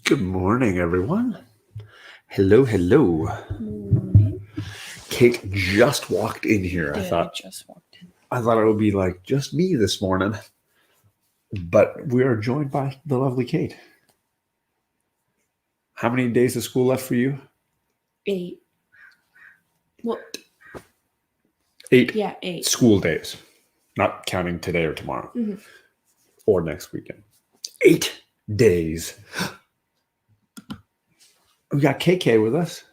Good morning, everyone. Hello, hello. Morning. Kate just walked in here. I Just walked in. thought it would be like just me this morning, but we are joined by the lovely Kate. How many days of school left for you? 8. Well, 8 yeah, 8. school days, not counting today or tomorrow or next weekend. 8 days. We got KK with us.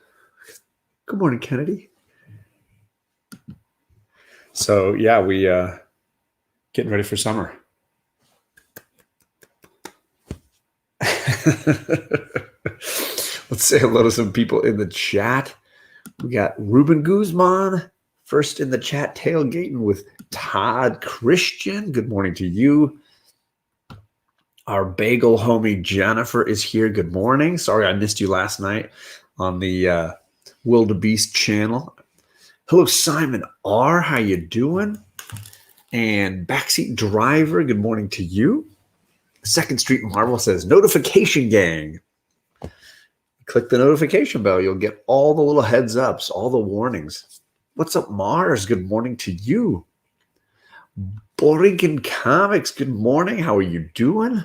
Good morning, Kennedy. So yeah, we getting ready for summer. Let's say hello to some people in the chat. We got Ruben Guzman first in the chat, tailgating with Todd Christian. Good morning to you. Our bagel homie Jennifer is here. Good morning. Sorry I missed you last night on the Wildebeest channel. Hello, Simon R. How you doing? And Backseat Driver, good morning to you. Second Street Marvel says, notification gang. Click the notification bell. You'll get all the little heads ups, all the warnings. What's up, Mars? Good morning to you. Borinkin Comics, good morning. How are you doing?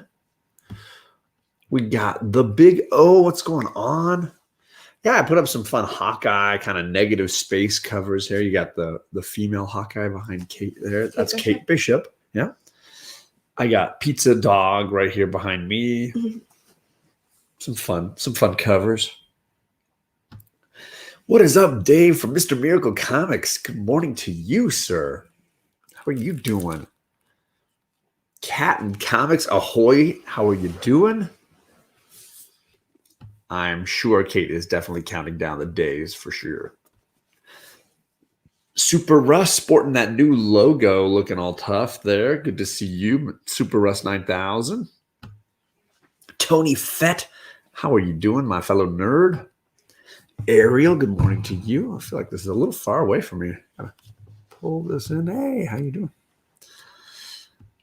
We got the Big O. What's going on? Yeah, I put up some fun Hawkeye kind of negative space covers here. You got the female Hawkeye behind Kate there. That's Kate Bishop. Yeah. I got Pizza Dog right here behind me. Some fun covers. What is up, Dave from Mr. Miracle Comics? Good morning to you, sir. How are you doing? Cat and Comics Ahoy. How are you doing? I'm sure Kate is definitely counting down the days for sure. Super Russ sporting that new logo, looking all tough there. Good to see you, Super Russ 9000. Tony Fett, how are you doing, my fellow nerd? Ariel, good morning to you. I feel like this is a little far away from me. Gotta pull this in. Hey, how you doing?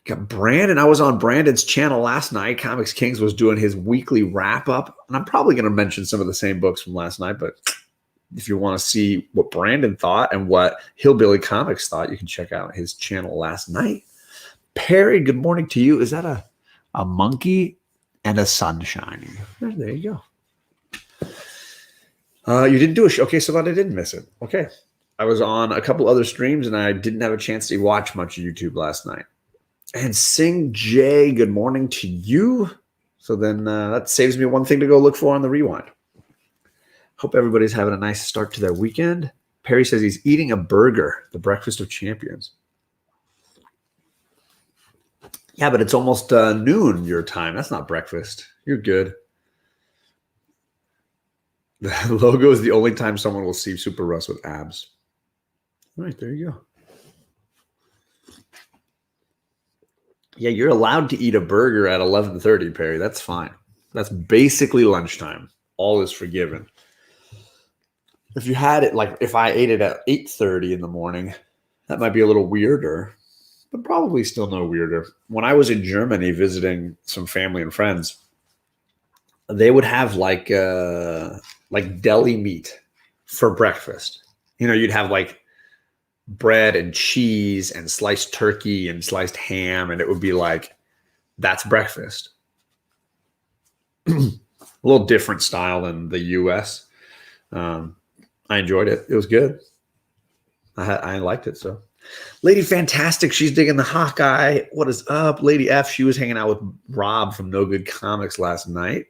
Got Brandon. I was on Brandon's channel last night. Comics Kings was doing his weekly wrap up. And I'm probably going to mention some of the same books from last night. But if you want to see what Brandon thought and what Hillbilly Comics thought, you can check out his channel last night. Perry, good morning to you. Is that a monkey and a sun shining? There you go. You didn't do a show. Okay, so that I didn't miss it. Okay. I was on a couple other streams and I didn't have a chance to watch much of YouTube last night. And Sing J, good morning to you. So then that saves me one thing to go look for on the rewind. Hope everybody's having a nice start to their weekend. Perry says he's eating a burger, the breakfast of champions. Yeah, but it's almost noon your time. That's not breakfast. You're good. The logo is the only time someone will see Super Russ with abs. All right, there you go. Yeah, you're allowed to eat a burger at 11:30, Perry. That's fine. That's basically lunchtime. All is forgiven. If you had it, like if I ate it at 8:30 in the morning, that might be a little weirder, but probably still no weirder. When I was in Germany visiting some family and friends, they would have like deli meat for breakfast. You know, you'd have like bread and cheese and sliced turkey and sliced ham, and it would be like, that's breakfast. A little different style than the US. I enjoyed it. It was good. I liked it. So Lady Fantastic, she's digging the Hawkeye. What is up? Lady F, she was hanging out with Rob from No Good Comics last night.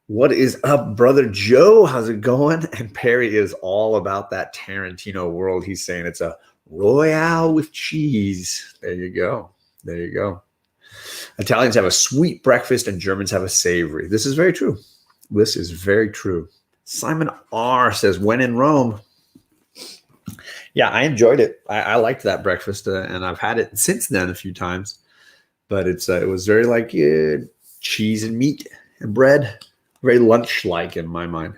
What is up, brother Joe? How's it going? And Perry is all about that Tarantino world. He's saying it's a Royale with cheese. There you go. There you go. Italians have a sweet breakfast and Germans have a savory. This is very true. This is very true. Simon R says, when in Rome. Yeah, I enjoyed it. I liked that breakfast, and I've had it since then a few times. But it was very like cheese and meat and bread. Very lunch-like in my mind.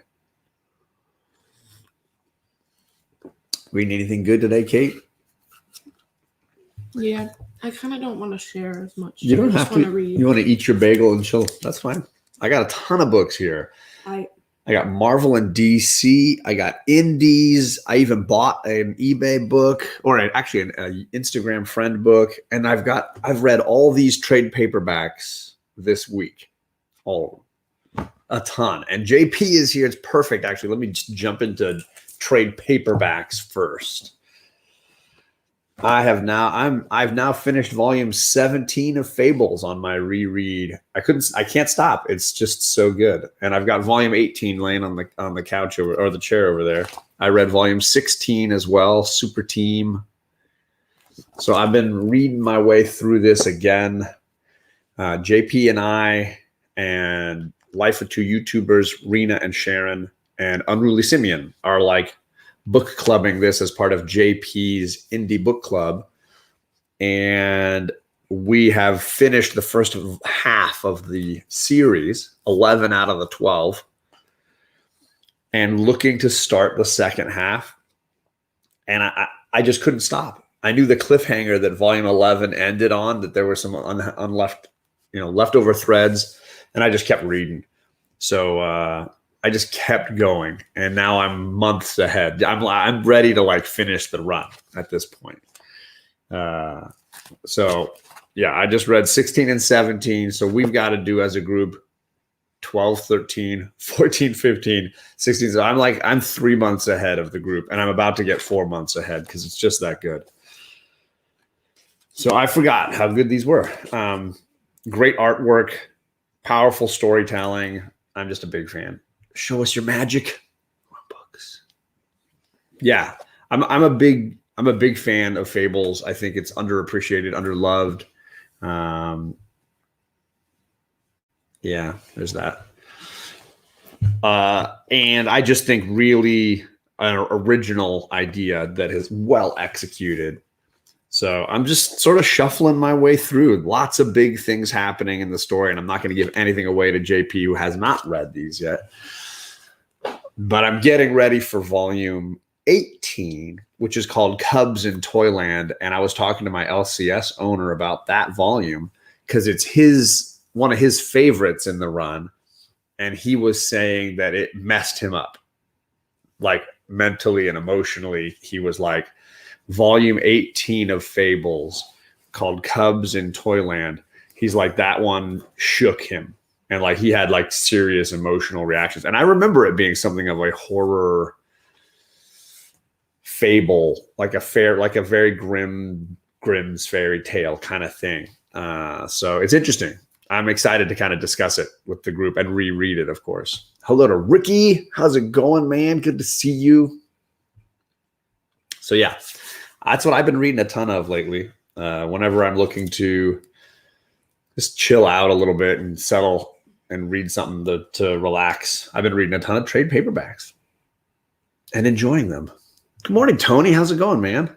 Reading anything good today, Kate? Yeah, I kind of don't want to share as much. You don't have to. Read. You want to eat your bagel and chill. That's fine. I got a ton of books here. I got Marvel and DC. I got Indies. I even bought an eBay book, or actually an Instagram friend book. And I've read all these trade paperbacks this week. All of them. A ton. And JP is here. It's perfect, actually. Let me just jump into trade paperbacks first. I've now finished volume 17 of Fables on my reread. I can't stop. It's just so good. And I've got volume 18 laying on the couch or the chair over there. I read volume 16 as well, Super Team. So I've been reading my way through this again. JP and I and Life of Two YouTubers, Rena and Sharon and Unruly Simeon are like book clubbing this as part of JP's indie book club. And we have finished the first half of the series, 11 out of the 12, and looking to start the second half. And I just couldn't stop. I knew the cliffhanger that volume 11 ended on, that there were some leftover threads, and I just kept reading. So, I just kept going, and now I'm months ahead. I'm ready to like finish the run at this point. So yeah, I just read 16 and 17. So we've got to do as a group 12, 13, 14, 15, 16. So I'm 3 months ahead of the group, and I'm about to get 4 months ahead because it's just that good. So I forgot how good these were. Great artwork, powerful storytelling. I'm just a big fan. Show us your magic. Books. Yeah, I'm a big fan of Fables. I think it's underappreciated, underloved. Yeah, there's that. And I just think really an original idea that is well executed. So I'm just sort of shuffling my way through. Lots of big things happening in the story, and I'm not going to give anything away to JP, who has not read these yet. But I'm getting ready for volume 18, which is called Cubs in Toyland. And I was talking to my LCS owner about that volume because it's one of his favorites in the run. And he was saying that it messed him up, like mentally and emotionally. He was like, volume 18 of Fables, called Cubs in Toyland, he's like, that one shook him. And like he had like serious emotional reactions. And I remember it being something of a horror fable, like a very Grimm's fairy tale kind of thing. So it's interesting. I'm excited to kind of discuss it with the group and reread it, of course. Hello to Ricky. How's it going, man? Good to see you. So yeah, that's what I've been reading a ton of lately. Whenever I'm looking to just chill out a little bit and settle and read something to relax, I've been reading a ton of trade paperbacks and enjoying them. Good morning, Tony. How's it going, man?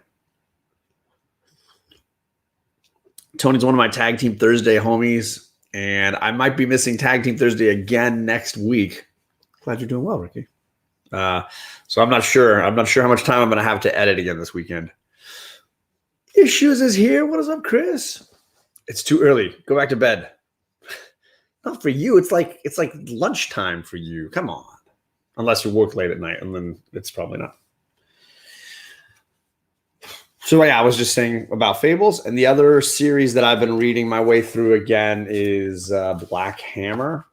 Tony's one of my Tag Team Thursday homies, and I might be missing Tag Team Thursday again next week. Glad you're doing well, Ricky. So I'm not sure. I'm not sure how much time I'm going to have to edit again this weekend. Issues is here. What is up, Chris? It's too early. Go back to bed. Not for you. It's like lunchtime for you. Come on. Unless you work late at night, and then it's probably not. So yeah, I was just saying about Fables, and the other series that I've been reading my way through again is Black Hammer.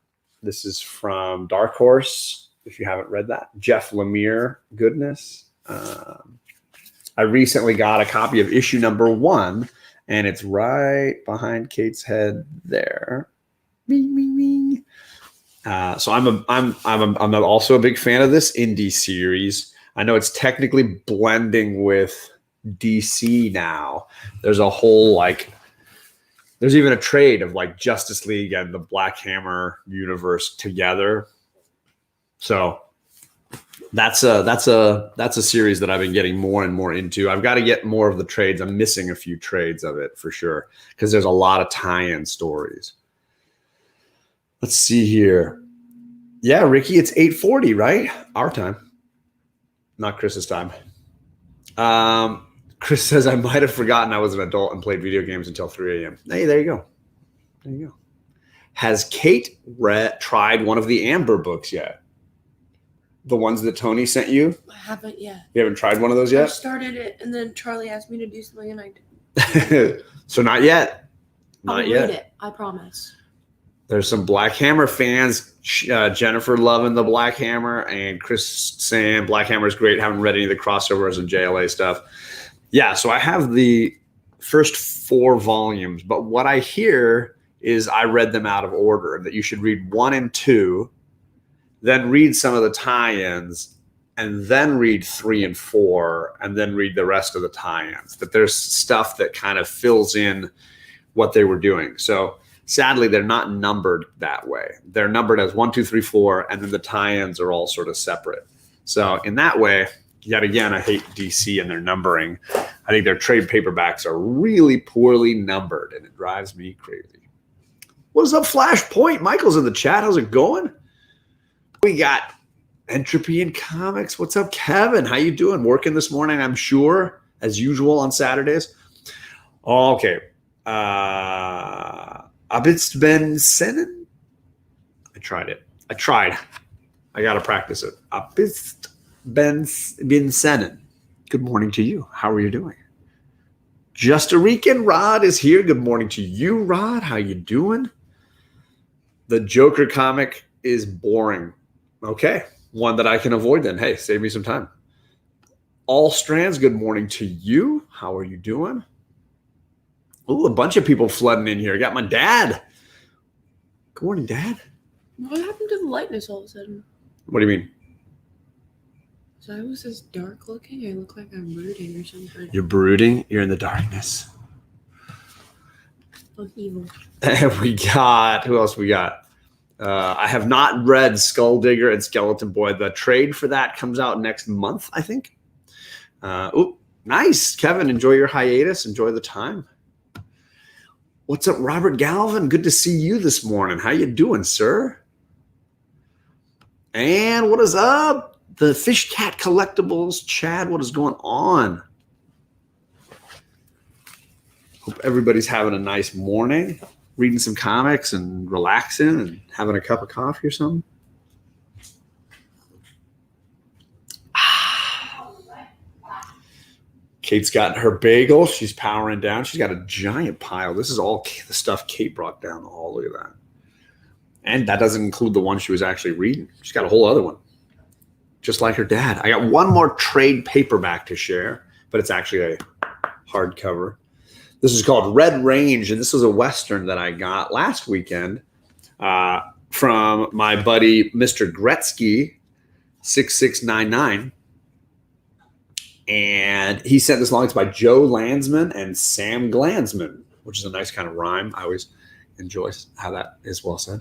This is from Dark Horse. If you haven't read that, Jeff Lemire goodness. I recently got a copy of issue number 1, and it's right behind Kate's head there. Bing, bing, bing. So I'm also a big fan of this indie series. I know it's technically blending with DC now. There's a whole there's even a trade of like Justice League and the Black Hammer universe together. So that's a series that I've been getting more and more into. I've got to get more of the trades. I'm missing a few trades of it for sure because there's a lot of tie-in stories. Let's see here. Yeah, Ricky, it's 8:40, right? Our time, not Chris's time. Chris says I might have forgotten I was an adult and played video games until 3 a.m. Hey, there you go. There you go. Has Kate tried one of the Amber books yet? The ones that Tony sent you? I haven't yet. You haven't tried one of those I yet? started it, and then Charlie asked me to do something, and I did. So not yet. I'll Not yet. read it. I promise. There's some Black Hammer fans. Jennifer loving the Black Hammer, and Chris saying Black Hammer is great. Haven't read any of the crossovers and JLA stuff. Yeah, so I have the first 4 volumes, but what I hear is I read them out of order, that you should read 1 and 2, then read some of the tie-ins, and then read 3 and 4, and then read the rest of the tie-ins. That there's stuff that kind of fills in what they were doing. So sadly, they're not numbered that way. They're numbered as 1, 2, 3, 4, and then the tie-ins are all sort of separate. So in that way, yet again, I hate DC and their numbering. I think their trade paperbacks are really poorly numbered, and it drives me crazy. What's up, Flashpoint? Michael's in the chat. How's it going? We got Entropy in Comics. What's up, Kevin? How you doing? Working this morning, I'm sure, as usual on Saturdays. Okay. Abit's Ben Sennen? I tried it. I got to practice it. Abit's Ben Sennen. Good morning to you. How are you doing? Just a Rican. Rod is here. Good morning to you, Rod. How you doing? The Joker comic is boring. Okay. One that I can avoid then. Hey, save me some time. All Strands, good morning to you. How are you doing? Ooh, a bunch of people flooding in here. I got my dad. Good morning, Dad. What happened to the lightness all of a sudden? What do you mean? So I was this dark looking. I look like I'm brooding or something. You're brooding. You're in the darkness. I'm evil. We got, who else we got? I have not read Skull Digger and Skeleton Boy. The trade for that comes out next month, I think. Nice. Kevin, enjoy your hiatus. Enjoy the time. What's up, Robert Galvin? Good to see you this morning. How you doing, sir? And what is up? The Fish Cat Collectibles. Chad, what is going on? Hope everybody's having a nice morning, reading some comics and relaxing and having a cup of coffee or something. Kate's got her bagel. She's powering down. She's got a giant pile. This is all the stuff Kate brought down the hall. Look at that. And that doesn't include the one she was actually reading. She's got a whole other one, just like her dad. I got one more trade paperback to share, but it's actually a hardcover. This is called Red Range, and this was a Western that I got last weekend from my buddy, Mr. Gretzky, 6699. And he sent this along. It's by Joe Landsman and Sam Glansman, which is a nice kind of rhyme. I always enjoy how that is well said.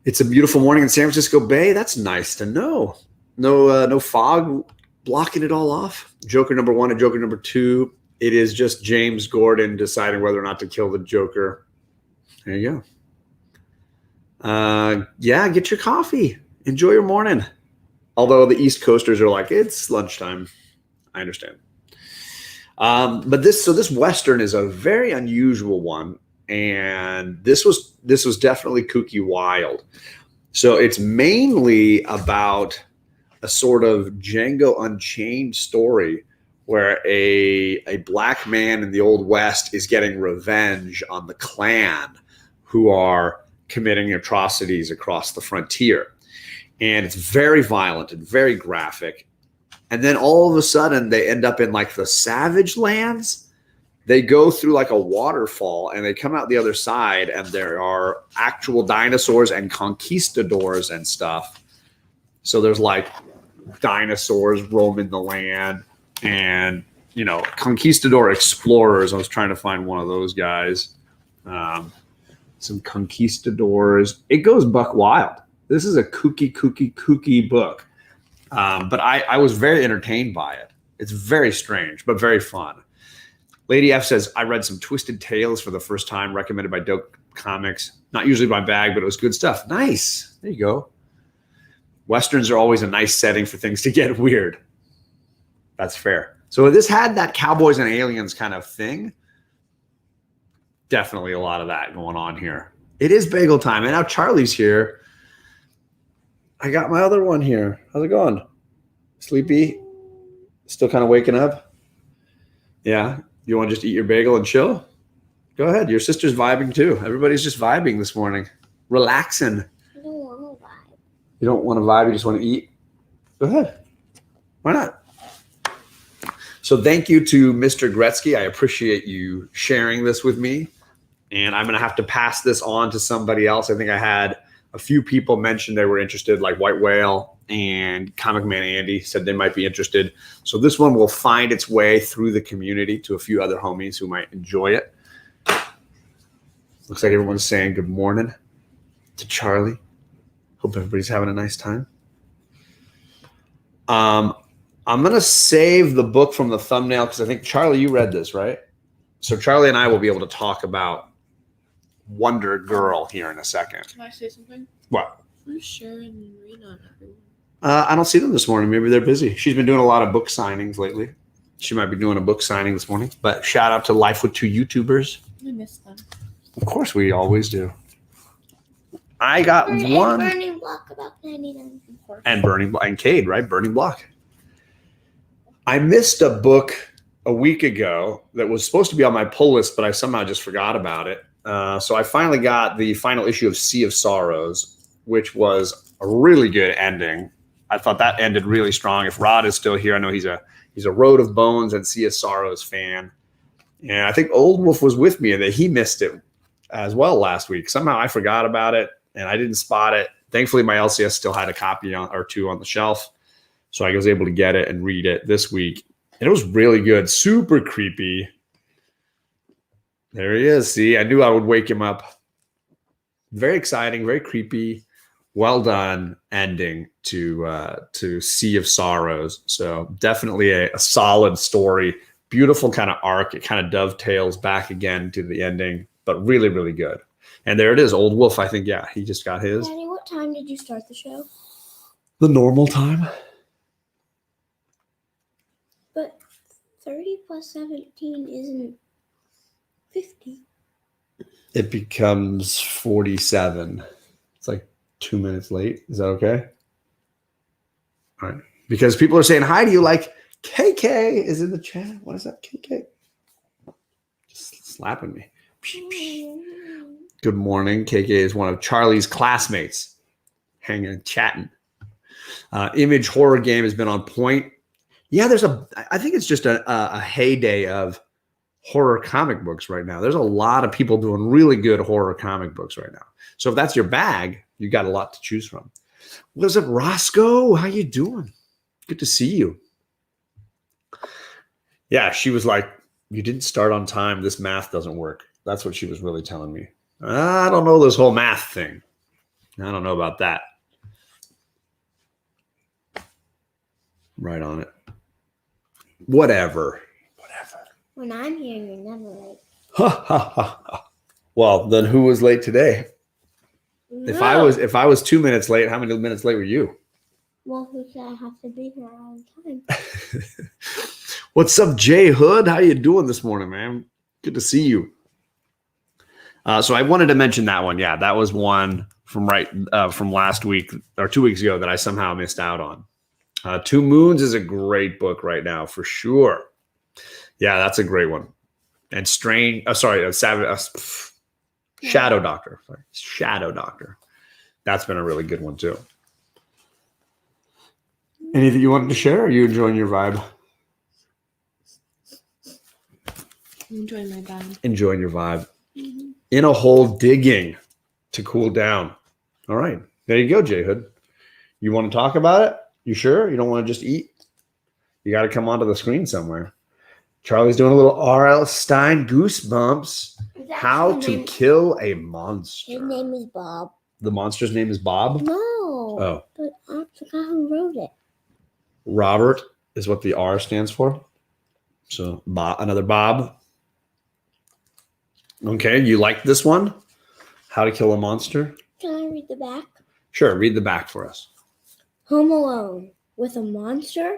It's a beautiful morning in San Francisco Bay. That's nice to know. No fog blocking it all off. Joker number 1 and Joker number 2. It is just James Gordon deciding whether or not to kill the Joker. There you go. Yeah, get your coffee. Enjoy your morning. Although the East Coasters are like, it's lunchtime. I understand. But this Western is a very unusual one. And this was definitely kooky wild. So it's mainly about a sort of Django Unchained story where a black man in the Old West is getting revenge on the Klan who are committing atrocities across the frontier. And it's very violent and very graphic. And then all of a sudden they end up in like the Savage Lands. They go through like a waterfall and they come out the other side and there are actual dinosaurs and conquistadors and stuff. So there's like dinosaurs roaming the land and, you know, conquistador explorers. I was trying to find one of those guys. Some conquistadors. It goes buck wild. This is a kooky book. But I was very entertained by it. It's very strange, but very fun. Lady F says, I read some Twisted Tales for the first time, recommended by Dope Comics. Not usually my bag, but it was good stuff. Nice. There you go. Westerns are always a nice setting for things to get weird. That's fair. So this had that cowboys and aliens kind of thing. Definitely a lot of that going on here. It is bagel time. And now Charlie's here. I got my other one here. How's it going? Sleepy? Still kind of waking up? Yeah. You want to just eat your bagel and chill? Go ahead. Your sister's vibing too. Everybody's just vibing this morning. Relaxing. I don't want to vibe. You don't want to vibe, you just want to eat? Go ahead. Why not? So thank you to Mr. Gretzky. I appreciate you sharing this with me. And I'm going to have to pass this on to somebody else. I think I had a few people mention they were interested, like White Whale and Comic Man Andy said they might be interested. So this one will find its way through the community to a few other homies who might enjoy it. Looks like everyone's saying good morning to Charlie. Hope everybody's having a nice time. I'm going to save the book from the thumbnail because I think, Charlie, you read this, right? So Charlie and I will be able to talk about Wonder Girl here in a second. Can I say something? What? Who's Sharon and Rena? Everyone? I don't see them this morning. Maybe they're busy. She's been doing a lot of book signings lately. She might be doing a book signing this morning. But shout out to Life with Two YouTubers. I miss them. Of course, we always do. I got one. Burning Block about 99. And Burning Block. And Cade, right? Burning Block. I missed a book a week ago that was supposed to be on my pull list, but I somehow just forgot about it. So I finally got the final issue of Sea of Sorrows, which was a really good ending. I thought that ended really strong. If Rod is still here, I know he's a Road of Bones and Sea of Sorrows fan. And I think Old Wolf was with me and that he missed it as well last week. Somehow I forgot about it and I didn't spot it. Thankfully, my LCS still had a copy or two on the shelf. So I was able to get it and read it this week. And it was really good. Super creepy. There he is. See, I knew I would wake him up. Very exciting, very creepy. Well done ending to Sea of Sorrows. So definitely a solid story. Beautiful kind of arc. It kind of dovetails back again to the ending, but really, really good. And there it is. Old Wolf, I think, yeah, he just got his. Daddy, what time did you start the show? The normal time. But 30 plus 17 isn't 50. It becomes 47. It's like 2 minutes late. Is that okay? All right. Because people are saying, hi, do you like KK is in the chat. What is that, KK? Just slapping me. Good morning. KK is one of Charlie's classmates. Hanging and chatting. Image Horror Game has been on point. Yeah, I think it's just a heyday of horror comic books right now. There's a lot of people doing really good horror comic books right now. So if that's your bag, you got a lot to choose from. What's up, Roscoe? How you doing? Good to see you. Yeah, she was like, you didn't start on time. This math doesn't work. That's what she was really telling me. I don't know this whole math thing. I don't know about that. Right on it. Whatever. When I'm here, you're never late. Ha ha ha. Well, then who was late today? No. If I was 2 minutes late, how many minutes late were you? Well, who said I have to be here all the time? What's up, Jay Hood? How you doing this morning, man? Good to see you. So I wanted to mention that one. Yeah, that was one from last week or 2 weeks ago that I somehow missed out on. Two Moons is a great book right now for sure. Yeah, that's a great one. And Shadow Doctor. Sorry. Shadow Doctor. That's been a really good one too. Anything you wanted to share? Or are you enjoying your vibe? I'm enjoying my vibe. Enjoying your vibe. Mm-hmm. In a hole digging to cool down. All right. There you go, J Hood. You want to talk about it? You sure? You don't want to just eat? You got to come onto the screen somewhere. Charlie's doing a little R.L. Stein Goosebumps. How to kill a monster. His name is Bob. The monster's name is Bob? No. Oh. But I forgot who wrote it. Robert is what the R stands for. So another Bob. Okay, you like this one? How to Kill a Monster? Can I read the back? Sure, read the back for us. Home alone with a monster.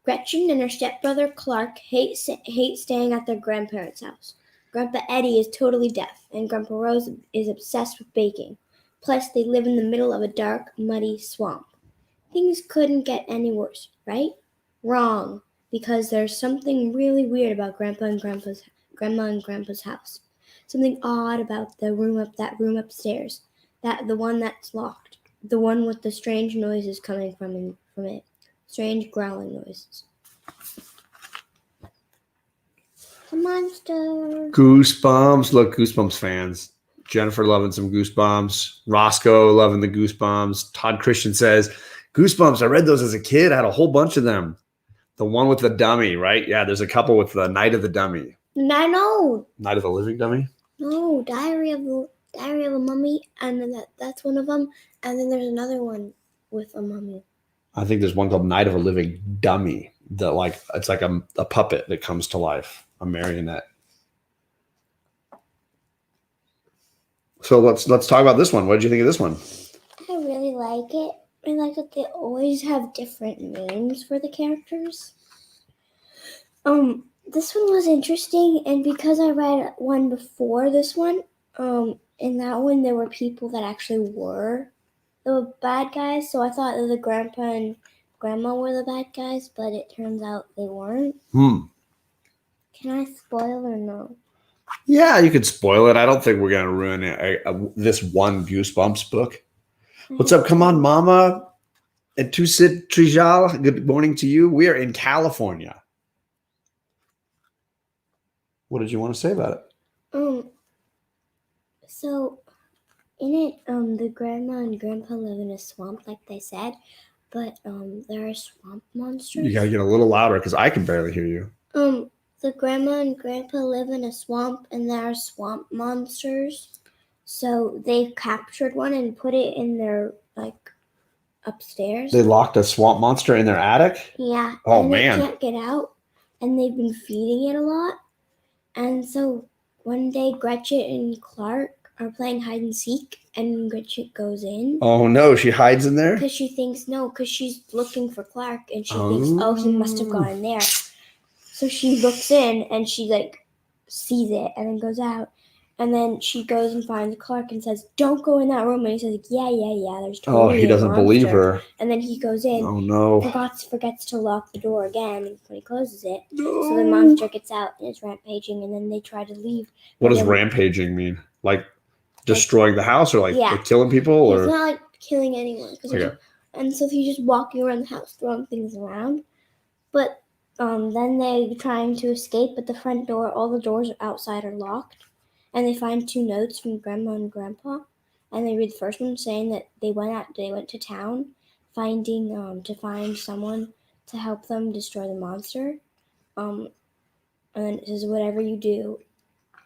Gretchen and her stepbrother Clark hate staying at their grandparents' house. Grandpa Eddie is totally deaf, and Grandpa Rose is obsessed with baking. Plus, they live in the middle of a dark, muddy swamp. Things couldn't get any worse, right? Wrong, because there's something really weird about Grandma and Grandpa's house. Something odd about that room upstairs. The one that's locked. The one with the strange noises coming from it. Strange growling noises. The monster. Goosebumps. Look, Goosebumps fans. Jennifer loving some Goosebumps. Roscoe loving the Goosebumps. Todd Christian says, Goosebumps, I read those as a kid. I had a whole bunch of them. The one with the dummy, right? Yeah, there's a couple with the Night of the Dummy. I know. Night of the Living Dummy? No, Diary of a Mummy, and then that's one of them. And then there's another one with a mummy. I think there's one called Night of a Living Dummy. It's like a puppet that comes to life, a marionette. So let's talk about this one. What did you think of this one? I really like it. I like that they always have different names for the characters. This one was interesting, and because I read one before this one, in that one there were people that actually were the bad guys, so I thought that the grandpa and grandma were the bad guys, but it turns out they weren't. Can I spoil or no? Yeah, you could spoil it. I don't think we're going to ruin this one Goosebumps book. What's up? Come on, Mama. And Tusit Trijal, good morning to you. We are in California. What did you want to say about it? So in it, the grandma and grandpa live in a swamp, like they said, but there are swamp monsters. You got to get a little louder because I can barely hear you. The grandma and grandpa live in a swamp, and there are swamp monsters. So they've captured one and put it in their, upstairs. They locked a swamp monster in their attic? Yeah. Oh, and man. It can't get out, and they've been feeding it a lot. And so one day, Gretchen and Clark are playing hide and seek, and Gretchen goes in. Oh, no. She hides in there? Because she's looking for Clark, and she thinks, he must have gone in there. So she looks in, and she, sees it, and then goes out. And then she goes and finds Clark and says, don't go in that room. And he says, yeah, there's totally he doesn't believe her. And then he goes in. Oh, no. Forgets to lock the door again when he closes it. No. So the monster gets out and is rampaging, and then they try to leave. What does rampaging mean? Like destroying the house or like killing people? Or? It's not like killing anyone. And so he's just walking around the house, throwing things around. But then they're trying to escape, but the front door, all the doors outside are locked. And they find 2 notes from Grandma and Grandpa, and they read the first one saying that they went to town, to find someone to help them destroy the monster. And then it says, whatever you do.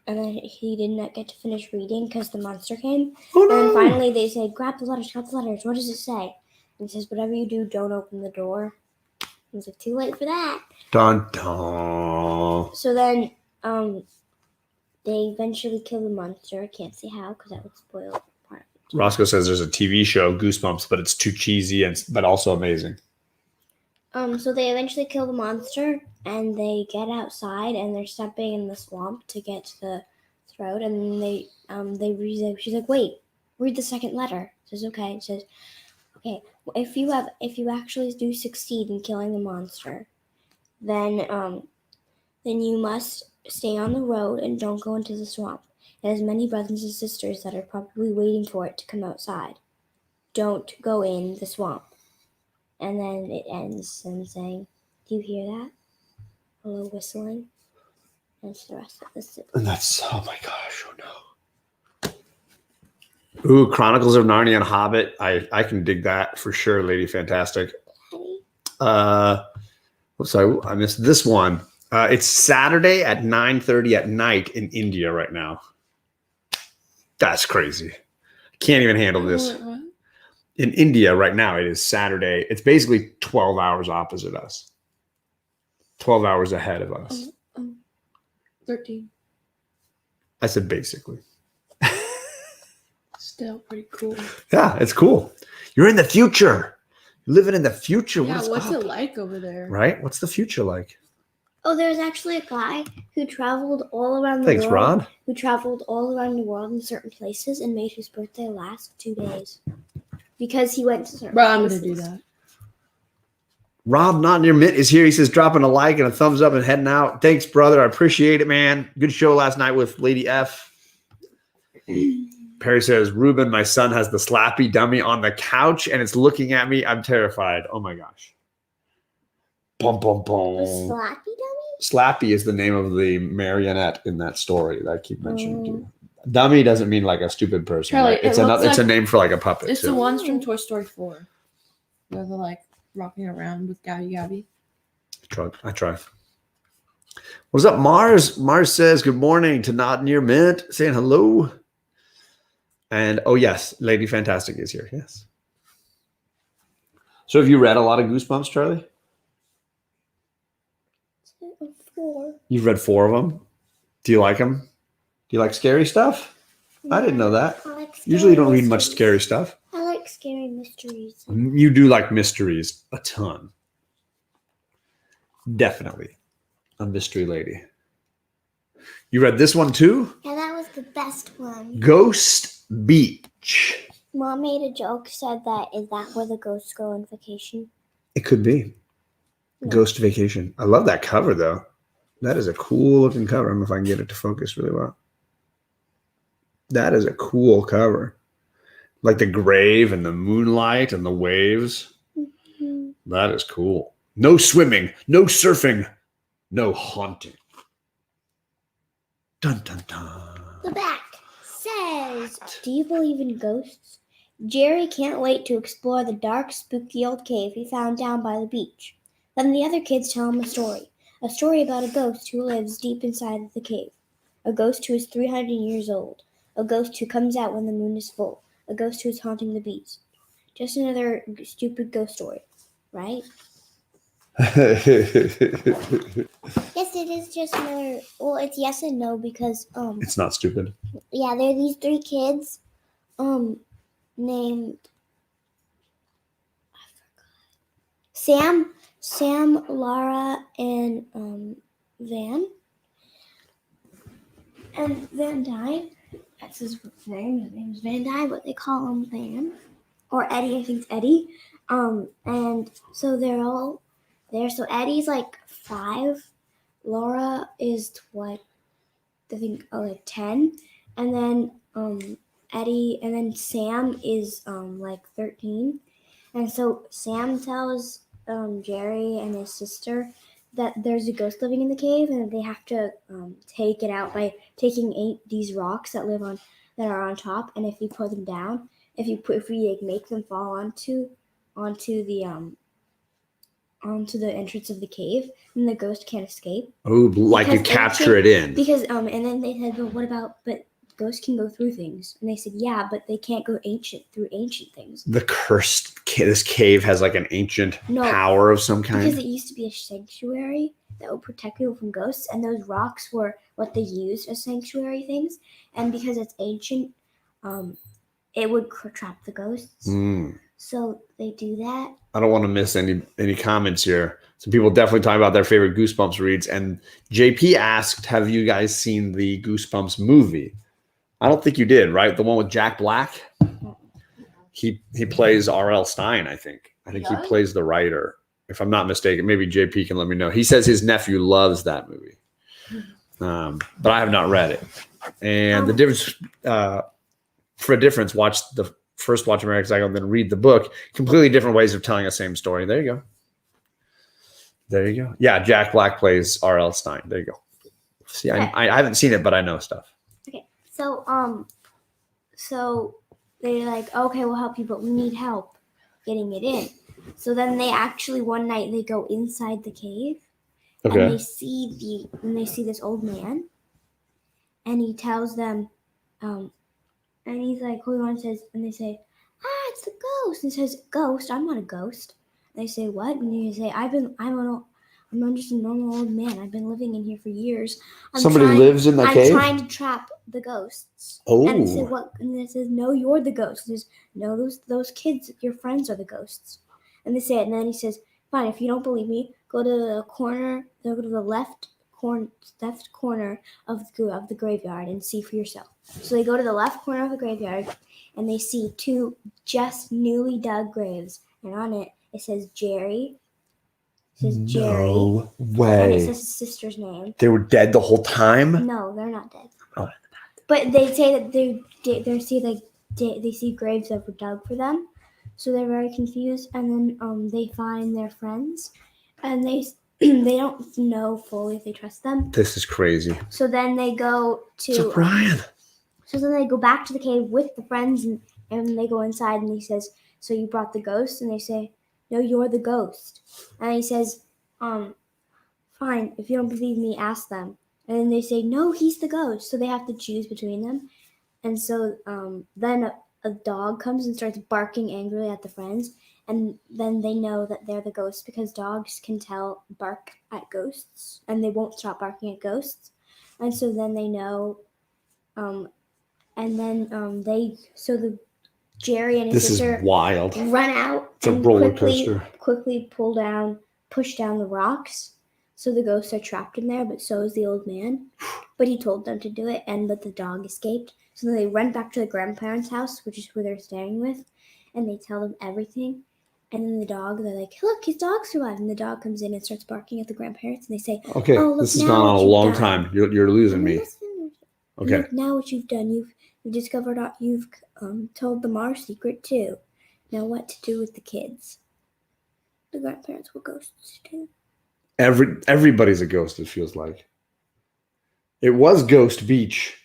And then he did not get to finish reading because the monster came. Oh, no. And then finally they say, grab the letters. What does it say? And it says, whatever you do, don't open the door. And it's too late for that. Dun dun. So then, they eventually kill the monster. I can't see how because that would spoil part of it. Roscoe says there's a TV show, Goosebumps, but it's too cheesy but also amazing. So they eventually kill the monster, and they get outside, and they're stepping in the swamp to get to the throat. And they read. She's like, "Wait, read the second letter." It says, "Okay." It says, "Okay, if you actually do succeed in killing the monster, then you must stay on the road and don't go into the swamp. It has many brothers and sisters that are probably waiting for it to come outside. Don't go in the swamp." And then it ends and saying, "Do you hear that? A little whistling." And it's the rest of the And that's, oh my gosh, oh no. Ooh, Chronicles of Narnia and Hobbit. I can dig that for sure, Lady Fantastic. Sorry, I missed this one. It's Saturday at 9:30 at night in India right now. That's crazy. Can't even handle this. In India right now, it is Saturday. It's basically 12 hours opposite us. 12 hours ahead of us. 13. I said basically. Still pretty cool. Yeah, it's cool. You're in the future. You're living in the future. Yeah, what's it like over there? Right? What's the future like? Oh, there's actually a guy who traveled all around the Thanks, world. Rod. Who traveled all around the world in certain places and made his birthday last 2 days because he went to certain Bro, I'm places. gonna do that. Rob Not Near Mitt is here. He says dropping a like and a thumbs up and heading out. Thanks, brother. I appreciate it, man. Good show last night with Lady F. Perry says, Ruben, my son has the slappy dummy on the couch and it's looking at me. I'm terrified. Oh my gosh. Boom, boom, The boom. Slappy Dummy? Slappy is the name of the marionette in that story that I keep mentioning to you. Dummy doesn't mean like a stupid person. Charlie, Right? It's it looks it's a like- name for like a puppet. It's too. the ones from Toy Story 4. Where they're like rocking around with Gabby Gabby. I try. What's up, Mars? Mars says good morning to Not Near Mint, saying hello. And oh yes, Lady Fantastic is here. Yes. So have you read a lot of Goosebumps, Charlie? 4. You've read 4 of them. Do you like them? Do you like scary stuff? I didn't know that. I like scary Usually you don't read much mysteries. scary stuff. I like scary mysteries. You do like mysteries a ton. Definitely a mystery lady. You read this one too? Yeah, that was the best one. Ghost Beach. Mom made a joke, said that is that where the ghosts go on vacation? It could be. Yeah. Ghost Vacation. I love that cover though. That is a cool looking cover. I don't know if I can get it to focus really well. That is a cool cover. Like the grave and the moonlight and the waves. Mhm. That is cool. No swimming, no surfing, no haunting. Dun dun dun. The back says, do you believe in ghosts? Jerry can't wait to explore the dark, spooky old cave he found down by the beach. Then the other kids tell him a story about a ghost who lives deep inside of the cave, a ghost who is 300 years old, a ghost who comes out when the moon is full, a ghost who is haunting the beach. Just another stupid ghost story, right? Yes, it is just another. Well, it's yes and no because It's not stupid. yeah, there are these 3 kids, named Sam, Lara, and Van. And Van Dyne, that's his name. His name is Van Dyne, but they call him Van or Eddie. I think it's Eddie. And so they're all there. So Eddie's like 5. Laura is what I think like 10, and then Eddie, and then Sam is like 13. And so Sam tells Jerry and his sister that there's a ghost living in the cave, and they have to take it out by taking these rocks that are on top, and if you put them down, if we like, make them fall onto the entrance of the cave, then the ghost can't escape. Oh, like you Because capture it in. Because and then they said, but ghosts can go through things, and they said, yeah, but they can't go through ancient things. The cursed this cave has like an ancient power of some kind. Because it used to be a sanctuary that would protect people from ghosts, and those rocks were what they used as sanctuary things. And because it's ancient, it would trap the ghosts. So they do that. I don't want to miss any comments here. So people definitely talking about their favorite Goosebumps reads. And JP asked, have you guys seen the Goosebumps movie? I don't think you did, right? The one with Jack Black? He plays R.L. Stine, I think. I think he plays the writer. If I'm not mistaken, maybe JP can let me know. He says his nephew loves that movie. But I have not read it. And the difference, for a difference, watch American Psycho and then read the book. Completely different ways of telling the same story. There you go. Yeah, Jack Black plays R.L. Stine. There you go. See, okay. I haven't seen it, but I know stuff. Okay, so they're like, okay, we'll help you, but we need help getting it in. So then they actually one night they go inside the cave, and they see this old man, and he tells them, and he's like, hold on, and they say, it's the ghost. And he says, ghost? I'm not a ghost. And they say, what? And he say, I'm just a normal old man. I've been living in here for years. Somebody lives in the cave? I'm trying to trap the ghosts. Oh. And they say, what? And they says, no, you're the ghost. He says, no, those kids, your friends are the ghosts. And they say it, and then he says, fine, if you don't believe me, go to the corner. Go to the left corner of the graveyard and see for yourself. So they go to the left corner of the graveyard, and they see 2 just newly dug graves, and on it says Jerry. It says Jerry. No And it way. says his sister's name. They were dead the whole time? No, they're not dead. Oh. But they say that they see graves that were dug for them, so they're very confused. And then they find their friends, and they don't know fully if they trust them. This is crazy. So then they go to. So Brian. So then they go back to the cave with the friends, and they go inside, and he says, "So you brought the ghost?" And they say, "No, you're the ghost." And he says, "Fine. If you don't believe me, ask them." And then they say, "No, he's the ghost." So they have to choose between them. And so then a dog comes and starts barking angrily at the friends. And then they know that they're the ghosts because dogs can bark at ghosts. And they won't stop barking at ghosts. And so then they know. The Jerry and his This sister is wild. run out It's a and roller coaster. quickly push down the rocks. So the ghosts are trapped in there, but so is the old man. But he told them to do it, but the dog escaped. So then they run back to the grandparents' house, which is who they're staying with, and they tell them everything. And then they're like, "Look, his dog survived." And the dog comes in and starts barking at the grandparents, and they say, Okay, "Oh, look, this has now gone on what a you've long done." time. You're losing me. Listen. Okay. Look, now what you've done, you've discovered, you've told them our secret too. Now what to do with the kids? The grandparents were ghosts too. Everybody's a ghost, it feels like. It was Ghost Beach.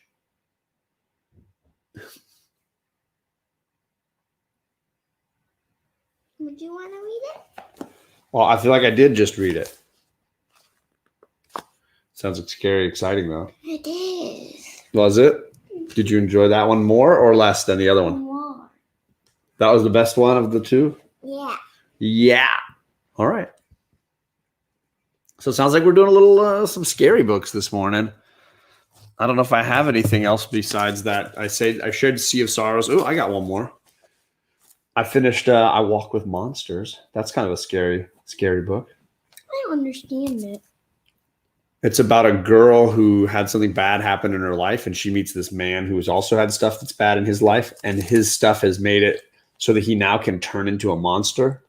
Would you want to read it? Well, I feel like I did just read it. Sounds like scary, exciting though. It is. Was it? Did you enjoy that one more or less than the other one? More. That was the best one of the 2? Yeah. Yeah. All right. So it sounds like we're doing a little some scary books this morning. I don't know if I have anything else besides that. I shared Sea of Sorrows. Oh, I got one more. I finished I Walk with Monsters. That's kind of a scary book. I don't understand it. It's about a girl who had something bad happen in her life, and she meets this man who has also had stuff that's bad in his life, and his stuff has made it so that he now can turn into a monster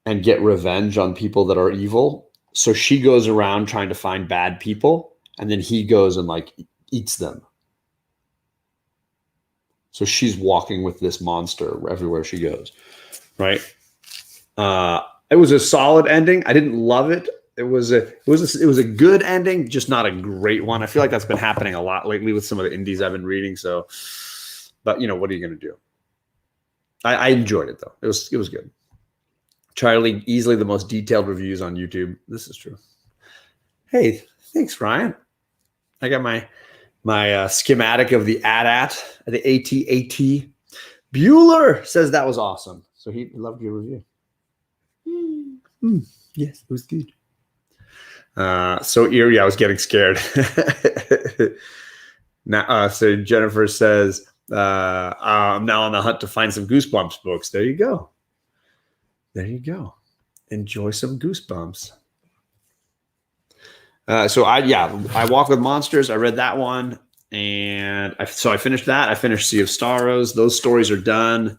and get revenge on people that are evil. So she goes around trying to find bad people, and then he goes and eats them. So she's walking with this monster everywhere she goes, right? It was a solid ending. I didn't love it. It was a good ending, just not a great one. I feel like that's been happening a lot lately with some of the indies I've been reading. So, but what are you going to do? I enjoyed it though. It was good. Charlie, easily the most detailed reviews on YouTube. This is true. Hey, thanks, Ryan. I got my schematic of the AT-AT. Bueller says that was awesome. So he loved your review. Yes, it was good. So eerie, I was getting scared. Now, so Jennifer says, I'm now on the hunt to find some Goosebumps books. There you go. Enjoy some Goosebumps. So I Walk with Monsters. I read that one, and I finished that. I finished Sea of Sorrows. Those stories are done.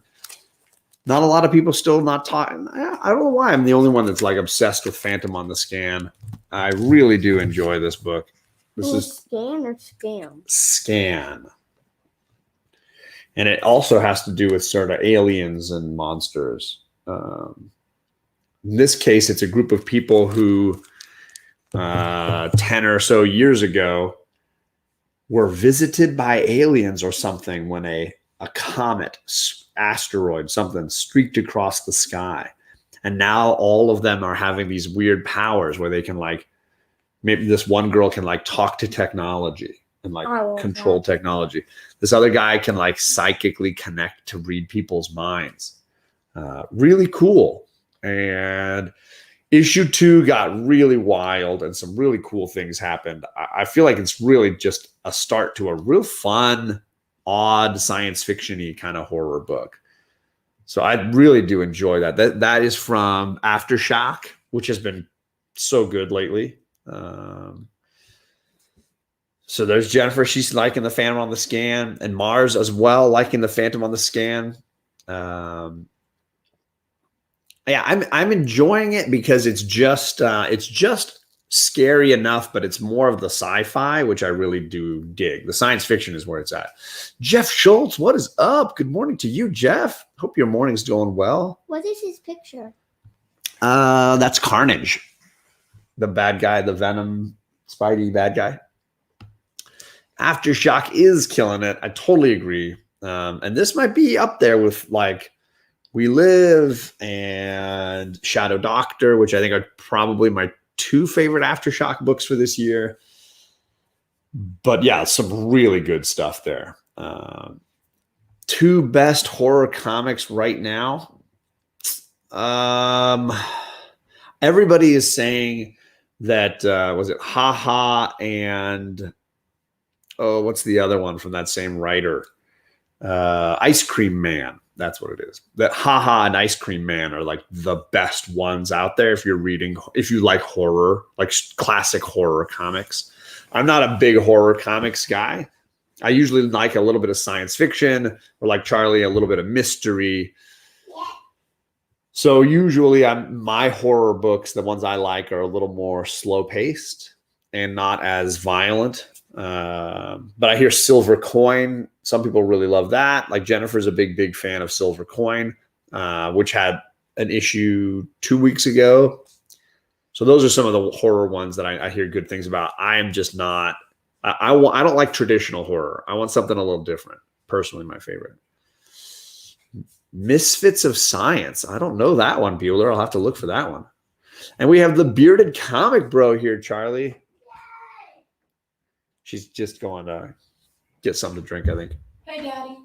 Not a lot of people still not talking. I don't know why I'm the only one that's obsessed with Phantom on the Scan. I really do enjoy this book. This is Scan or Scam? Scan. And it also has to do with sort of aliens and monsters. In this case, it's a group of people who 10 or so years ago were visited by aliens or something when a comet, asteroid, something streaked across the sky. And now all of them are having these weird powers where they can maybe this one girl can talk to technology and control technology. This other guy can psychically connect to read people's minds. Really cool. And issue 2 got really wild and some really cool things happened. I feel like it's really just a start to a real fun, odd science fiction-y kind of horror book. So I really do enjoy that. That is from Aftershock, which has been so good lately. So there's Jennifer. She's liking the Phantom on the Scan, and Mars as well, liking the Phantom on the Scan. Yeah, I'm enjoying it because it's just scary enough, but it's more of the sci-fi, which I really do dig. The science fiction is where it's at. Jeff Schultz, what is up? Good morning to you, Jeff. Hope your morning's going well. What is his picture? That's Carnage, the bad guy, the Venom Spidey bad guy. Aftershock is killing it. I totally agree. And this might be up there with like We Live and Shadow Doctor, which I think are probably my 2 favorite Aftershock books for this year. But yeah, some really good stuff there. 2 best horror comics right now. Everybody is saying that was it Haha and what's the other one from that same writer? Ice Cream Man. That's what it is. That Haha and Ice Cream Man are like the best ones out there if you like horror, like classic horror comics. I'm not a big horror comics guy. I usually like a little bit of science fiction, or like Charlie, a little bit of mystery. So usually my horror books, the ones I like, are a little more slow paced and not as violent. But I hear Silver Coin. Some people really love that. Like Jennifer's a big fan of Silver Coin, which had an issue 2 weeks ago. So those are some of the horror ones that I hear good things about. I am just not. I don't like traditional horror. I want something a little different. Personally, my favorite. Misfits of Science. I don't know that one, Bueller. I'll have to look for that one. And we have the bearded comic bro here, Charlie. She's just going to get something to drink, I think. Hey, Daddy.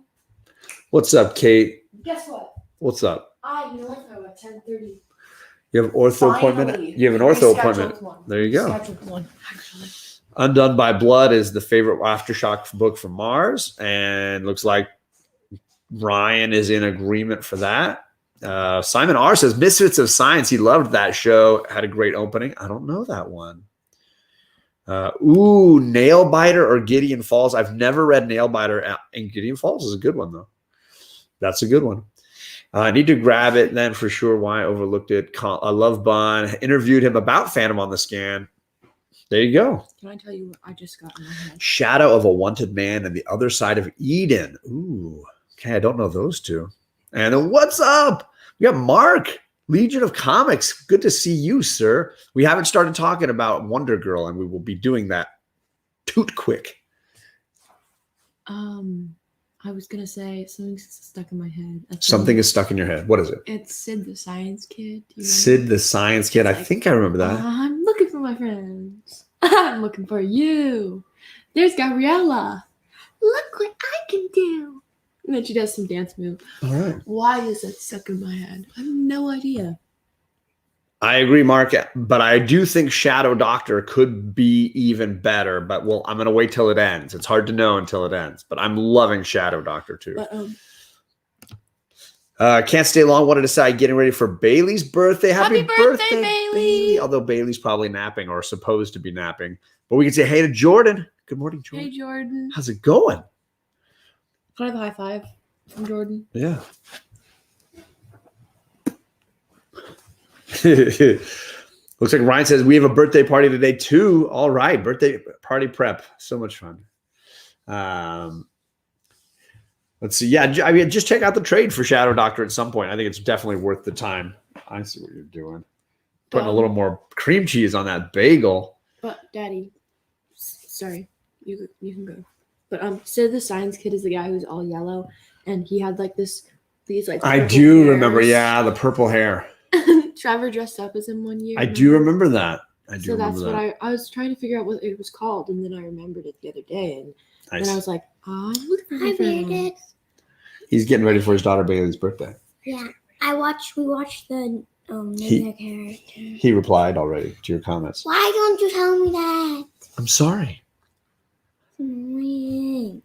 What's up, Kate? Guess what? What's up? I have an ortho at 10:30. You have an ortho appointment? You have an ortho appointment. There you go. Scheduled one, actually. Undone by Blood is the favorite Aftershock book from Mars, and looks like Ryan is in agreement for that. Simon R. says Misfits of Science. He loved that show. Had a great opening. I don't know that one. Nailbiter or Gideon Falls. I've never read Nailbiter, and Gideon Falls is a good one, though. That's a good one. I need to grab it then for sure. Why I overlooked it. I love Bun. Interviewed him about Phantom on the Scan. There you go. Can I tell you what I just got in my head? Shadow of a Wanted Man and The Other Side of Eden. Ooh. Okay, I don't know those two. And then what's up? We got Mark, Legion of Comics. Good to see you, sir. We haven't started talking about Wonder Girl, and we will be doing that toot quick. I was gonna say something's stuck in my head. Something is stuck in your head. What is it? It's Sid the Science Kid. Do you remember? Sid the Science Kid. I think I remember that. I'm looking for my friends. I'm looking for you. There's Gabriella. Look what I can do. And then she does some dance move. All right. Why is that stuck in my head? I have no idea. I agree, Mark, but I do think Shadow Doctor could be even better. But I'm going to wait till it ends. It's hard to know until it ends. But I'm loving Shadow Doctor too. But, can't stay long. Wanted to say getting ready for Bailey's birthday. Happy birthday, Bailey! Although Bailey's probably napping or supposed to be napping. But we can say hey to Jordan. Good morning, Jordan. Hey, Jordan. How's it going? Can I have a high five from Jordan? Yeah. Looks like Ryan says we have a birthday party today too. All right, birthday party prep. So much fun. Let's see. Yeah, I mean, just check out the trade for Shadow Doctor at some point. I think it's definitely worth the time. I see what you're doing. Putting a little more cream cheese on that bagel. But Daddy, sorry, you can go. But Sid the Science Kid is the guy who's all yellow, and he had like these like. I do remember. Yeah, the purple hair. Trevor dressed up as him one year. I do remember that. So that's what I was trying to figure out what it was called, and then I remembered it the other day, and then I was like, "Oh, look for my friend." He's getting ready for his daughter Bailey's birthday. Yeah, we watched the character. He replied already to your comments. Why don't you tell me that? I'm sorry. Annoying.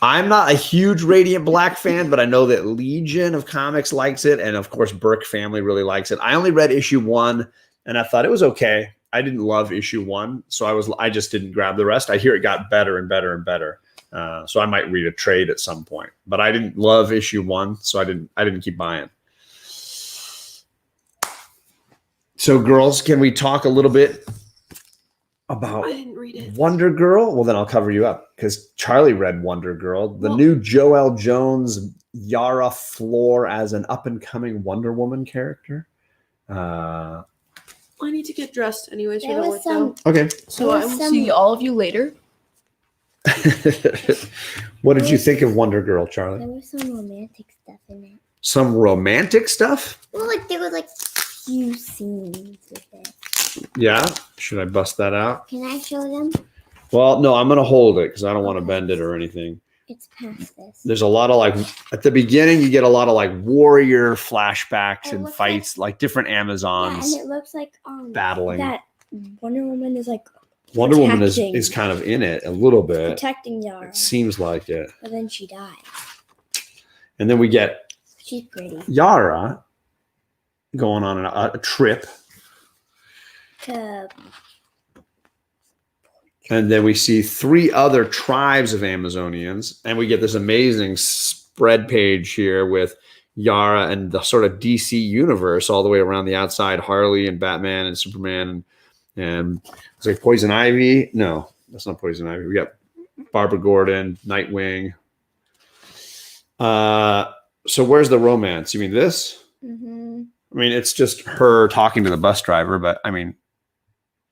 I'm not a huge Radiant Black fan, but I know that Legion of Comics likes it, and of course Burke family really likes it. I only read issue 1, and I thought it was okay. I didn't love issue 1, so I just didn't grab the rest. I hear it got better and better and better. So I might read a trade at some point, but I didn't love issue 1, so I didn't keep buying. So, girls, can we talk a little bit about I didn't read it. Wonder Girl? Well, then I'll cover you up because Charlie read Wonder Girl, the new Joelle Jones, Yara Flor as an up-and-coming Wonder Woman character. I need to get dressed anyways. There was some. Okay. So I will see all of you later. What did you think of Wonder Girl, Charlie? There was some romantic stuff in it. Some romantic stuff? Well, like there was like few scenes with it. Yeah. Should I bust that out? Can I show them? Well, no, I'm going to hold it because I don't want to bend it or anything. It's past this. There's a lot of like, at the beginning, you get a lot of like warrior flashbacks It and looks fights, like different Yeah, Amazons and it looks like battling. that Wonder Woman is like Wonder Woman protecting- is kind of in it a little bit. protecting Yara, It seems like it. but then she dies. And then we get She's pretty. Yara going on a trip. To And then we see 3 other tribes of Amazonians. And we get this amazing spread page here with Yara and the sort of DC universe all the way around the outside. Harley and Batman and Superman. And it's like Poison Ivy. No, that's not Poison Ivy. We got Barbara Gordon, Nightwing. So where's the romance? You mean this? mm-hmm. I mean, it's just her talking to the bus driver, but I mean,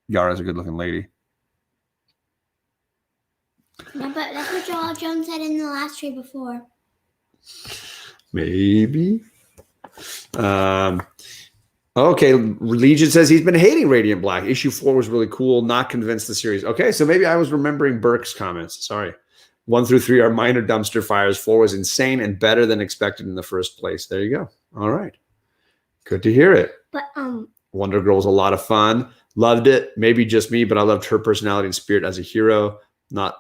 Yara's a good-looking lady. No, but that's what Joelle Jones said in the last trade before. Maybe. Okay, Legion says he's been hating Radiant Black. Issue 4 was really cool. Not convinced the series. Okay, so maybe I was remembering Burke's comments. Sorry. 1 through 3 are minor dumpster fires. 4 was insane and better than expected in the first place. There you go. All right. Good to hear it. But Wonder Girl was a lot of fun. Loved it. Maybe just me, but I loved her personality and spirit as a hero.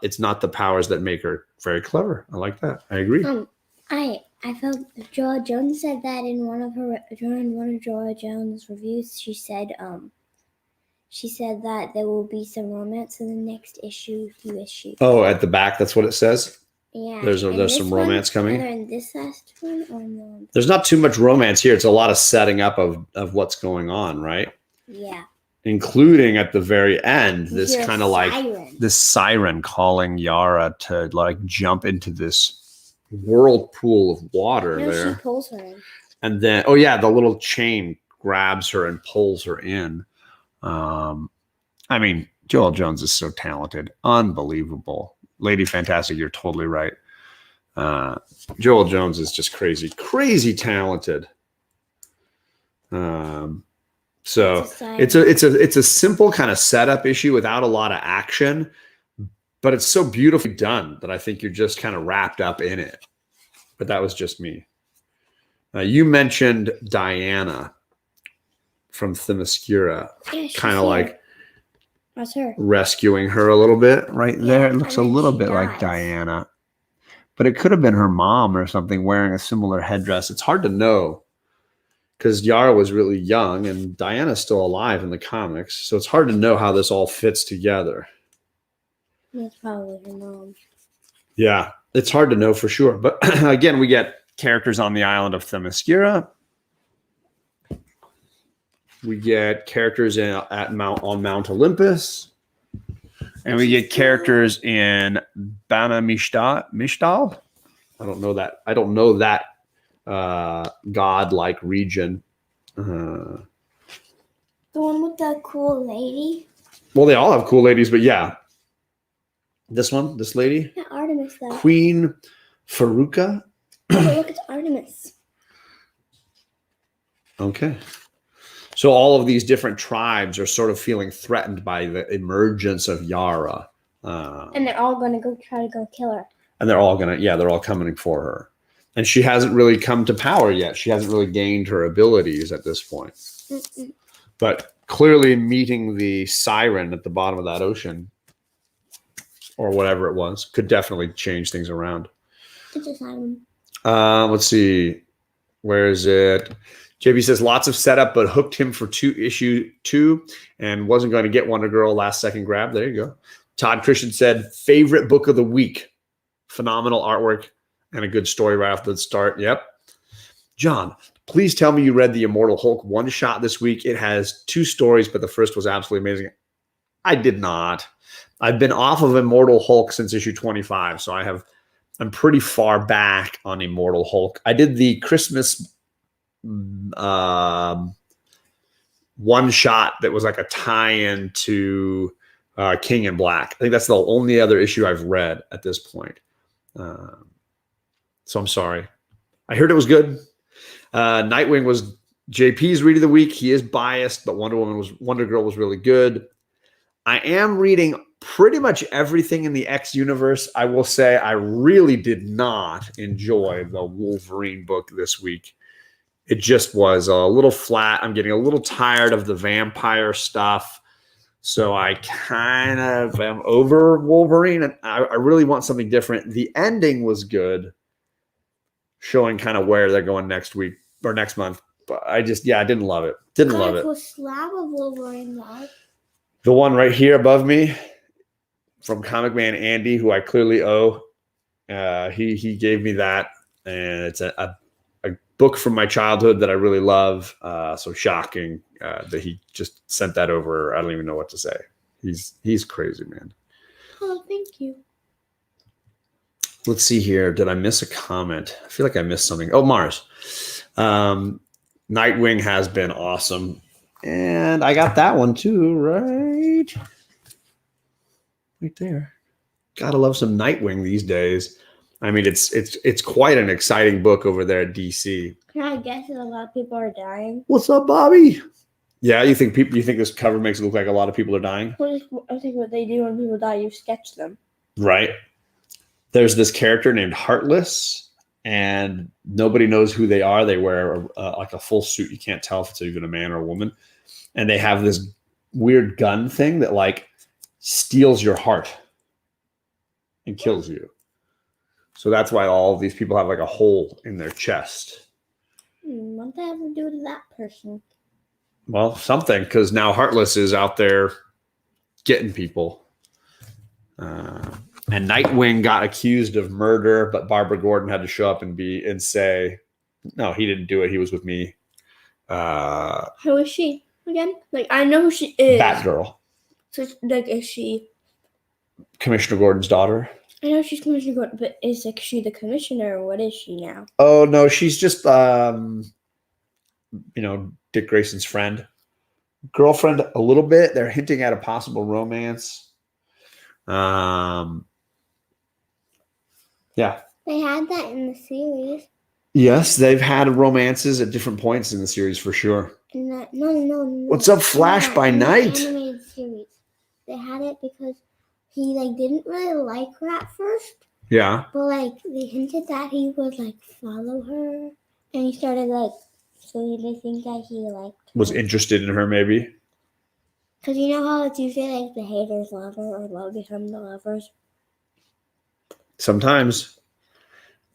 It's not the powers that make her. Very clever. I like that. I agree. I felt Joelle Jones said that in one of Joelle Jones' reviews. She said that there will be some romance in the next few issues. Oh, at the back, that's what it says. Yeah. There's And this some one, romance coming. Either in this last one or in the one. There's not too much romance here. It's a lot of setting up of what's going on, right? Yeah. Including at the very end, You this hear a kind of like siren. this siren calling Yara to like jump into this whirlpool of water No, there. she pulls her in. And then, oh yeah, the little chain grabs her and pulls her in. I mean, Joelle Jones is so talented, unbelievable. Lady Fantastic, you're totally right. Joelle Jones is just crazy talented. So it's a simple kind of setup issue without a lot of action, but it's so beautifully done that I think you're just kind of wrapped up in it. But that was just me. You mentioned Diana from Themyscira, Yeah, she's kind of here. like That's her. rescuing her a little bit right there. It looks a and then little she bit like dies. Diana, but it could have been her mom or something wearing a similar headdress. It's hard to know because Yara was really young and Diana's still alive in the comics. So it's hard to know how this all fits together. That's probably her mom. Yeah, it's hard to know for sure. But again, we get characters on the island of Themyscira. We get characters on Mount Olympus. And we get characters in Bana Mishtal. I don't know that god-like region. The one with the cool lady? Well, they all have cool ladies, but yeah. This lady, Yeah, Artemis, though. Queen Faruka. Oh, look, it's Artemis. Okay. So all of these different tribes are sort of feeling threatened by the emergence of Yara. And they're all going to try to go kill her. And they're all coming for her. And she hasn't really come to power yet. She hasn't really gained her abilities at this point. Mm-mm. But clearly meeting the siren at the bottom of that ocean or whatever it was could definitely change things around. It's a siren. Let's see. Where is it? JB says lots of setup, but hooked him for issue 2 and wasn't going to get Wonder Girl last second grab. There you go. Todd Christian said favorite book of the week. Phenomenal artwork and a good story right off the start. Yep. John, please tell me you read the Immortal Hulk one shot this week. It has 2 stories, but the first was absolutely amazing. I did not. I've been off of Immortal Hulk since issue 25, so I'm pretty far back on Immortal Hulk. I did the Christmas one shot that was like a tie-in to King in Black. I think that's the only other issue I've read at this point. So I'm sorry. I heard it was good. Nightwing was JP's read of the week. He is biased, but Wonder Girl was really good. I am reading pretty much everything in the X universe. I will say I really did not enjoy the Wolverine book this week. It just was a little flat. I'm getting a little tired of the vampire stuff. So I kind of am over Wolverine, and I really want something different. The ending was good, showing kind of where they're going next week or next month. But I didn't love it. Didn't love it. What slab of Wolverine was? The one right here above me from Comic Man Andy, who I clearly owe. He gave me that, and it's a book from my childhood that I really love. So shocking that he just sent that over. I don't even know what to say. He's crazy, man. Oh, thank you. Let's see here. Did I miss a comment? I feel like I missed something. Oh, Mars. Nightwing has been awesome. And I got that one too, right there. Gotta love some Nightwing these days. I mean, it's quite an exciting book over there at DC. Can I guess that a lot of people are dying? What's up, Bobby? Yeah, you think this cover makes it look like a lot of people are dying? I think what they do when people die, you sketch them. Right. There's this character named Heartless, and nobody knows who they are. They wear like a full suit. You can't tell if it's even a man or a woman. And they have this weird gun thing that like steals your heart and kills you. So that's why all of these people have like a hole in their chest. What does that have to do with that person? Well, something, because now Heartless is out there getting people. And Nightwing got accused of murder, but Barbara Gordon had to show up and say, no, he didn't do it. He was with me. Who is she again? Like, I know who she is. Batgirl. So, like, is she Commissioner Gordon's daughter. I know she's Commissioner Gordon, but is like she the commissioner or what is she now? Oh no, she's just Dick Grayson's girlfriend a little bit. They're hinting at a possible romance. Yeah. They had that in the series. Yes, they've had romances at different points in the series for sure. No. What's up, Flash by Night? The animated series. They had it because he like didn't really like her at first. Yeah. But like they hinted that he would like follow her, and he started like so they think that he like Was interested in her maybe. Because you know how it's usually like the haters love her or love become the lovers. Sometimes.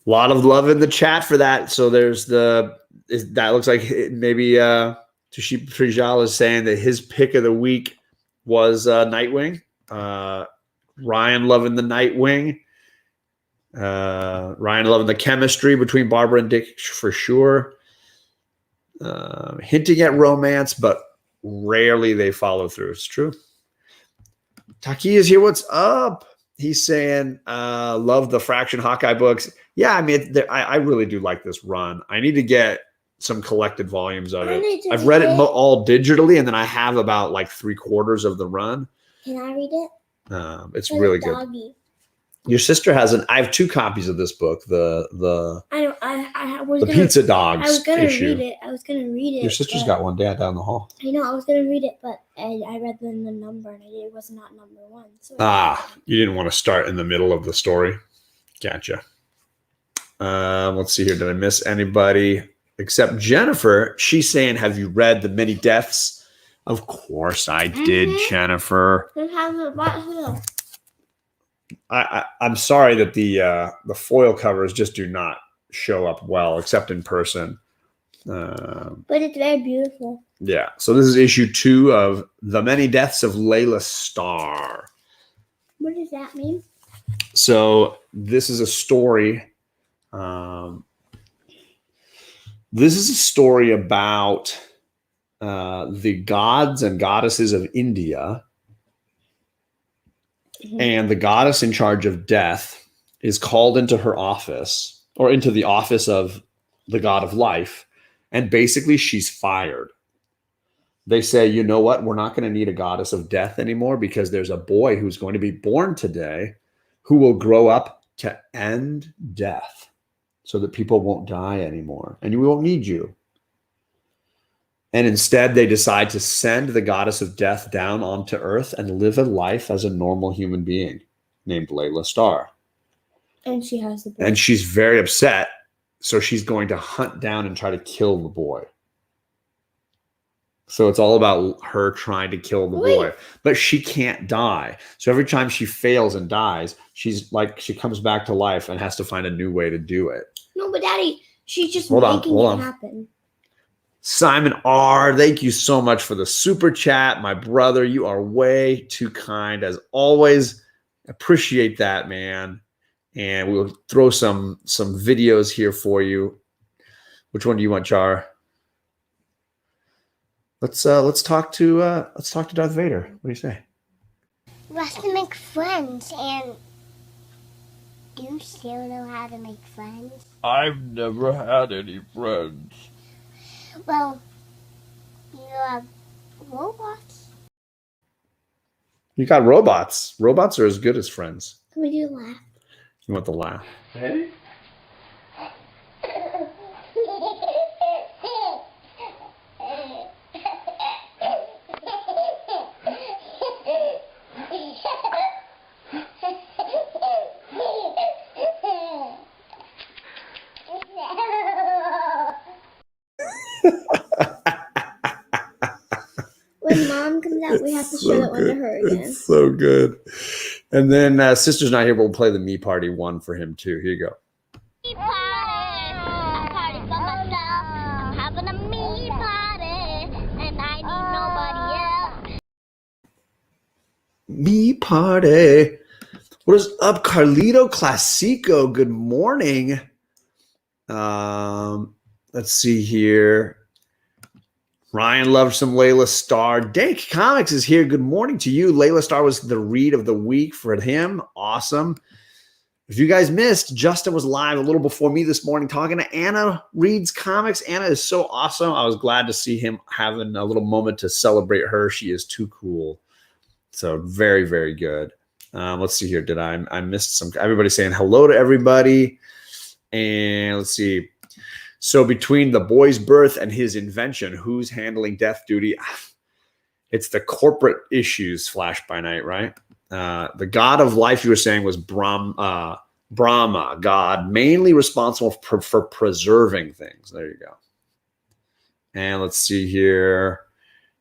A lot of love in the chat for that. So there's that looks like maybe Toshib Trijal is saying that his pick of the week was Nightwing. Ryan loving the Nightwing. Ryan loving the chemistry between Barbara and Dick for sure. Hinting at romance, but rarely they follow through. It's true. Taki is here. What's up? He's saying, love the Fraction Hawkeye books. Yeah, I mean, I really do like this run. I need to get some collected volumes of it. I've read it all digitally, and then I have about like 3/4 of the run. Can I read it? It's really good. Doggy. Your sister has I have 2 copies of this book. The Pizza Dogs I was gonna issue. read it. I was gonna read it. Your sister's got one down the hall. I know. I was gonna read it, but I read the number and it was not number 1. So You didn't want to start in the middle of the story. Gotcha. Let's see here. Did I miss anybody except Jennifer? She's saying, "Have you read The Many Deaths?" Of course I did, Jennifer. It has a bottle. I'm sorry that the foil covers just do not show up well, except in person. But it's very beautiful. Yeah. So this is issue 2 of The Many Deaths of Layla Star. What does that mean? So this is a story. This is a story about the gods and goddesses of India. Mhm. And the goddess in charge of death is called into her office, or into the office of the god of life. And basically she's fired. They say, you know what? We're not going to need a goddess of death anymore because there's a boy who's going to be born today who will grow up to end death so that people won't die anymore and we won't need you. And instead, they decide to send the goddess of death down onto Earth and live a life as a normal human being named Layla Star. And she has the boy. And she's very upset. So she's going to hunt down and try to kill the boy. So it's all about her trying to kill the boy. But she can't die. So every time she fails and dies, she comes back to life and has to find a new way to do it. No, but Daddy, she's just Hold making on. it happen. Simon R., thank you so much for the super chat. My brother, you are way too kind as always. Appreciate that, man. And we'll throw some videos here for you. Which one do you want, Char? Let's talk to Darth Vader. What do you say? We have to make friends, and do you still know how to make friends? I've never had any friends. Well, you have robots. You got robots. Robots are as good as friends. Can we do a laugh? You want the laugh? Hey? When Mom comes out, we have to show that one to her again. It's so good. And then Sister's not here, but we'll play the Me Party one for him too. Here you go. Me party, a party for myself. I'm having a me party, and I need nobody else. Me Party. What is up, Carlito Classico? Good morning. Let's see here. Ryan loves some Layla Star. Dank Comics is here. Good morning to you. Layla Star was the read of the week for him. Awesome. If you guys missed, Justin was live a little before me this morning talking to Anna Reads Comics. Anna is so awesome. I was glad to see him having a little moment to celebrate her. She is too cool. So very, very good. Let's see here. Did I missed some? Everybody saying hello to everybody. And let's see. So between the boy's birth and his invention, who's handling death duty? It's the corporate issues flash by night, right? The god of life, you were saying, was Brahma, god, mainly responsible for preserving things. There you go. And let's see here.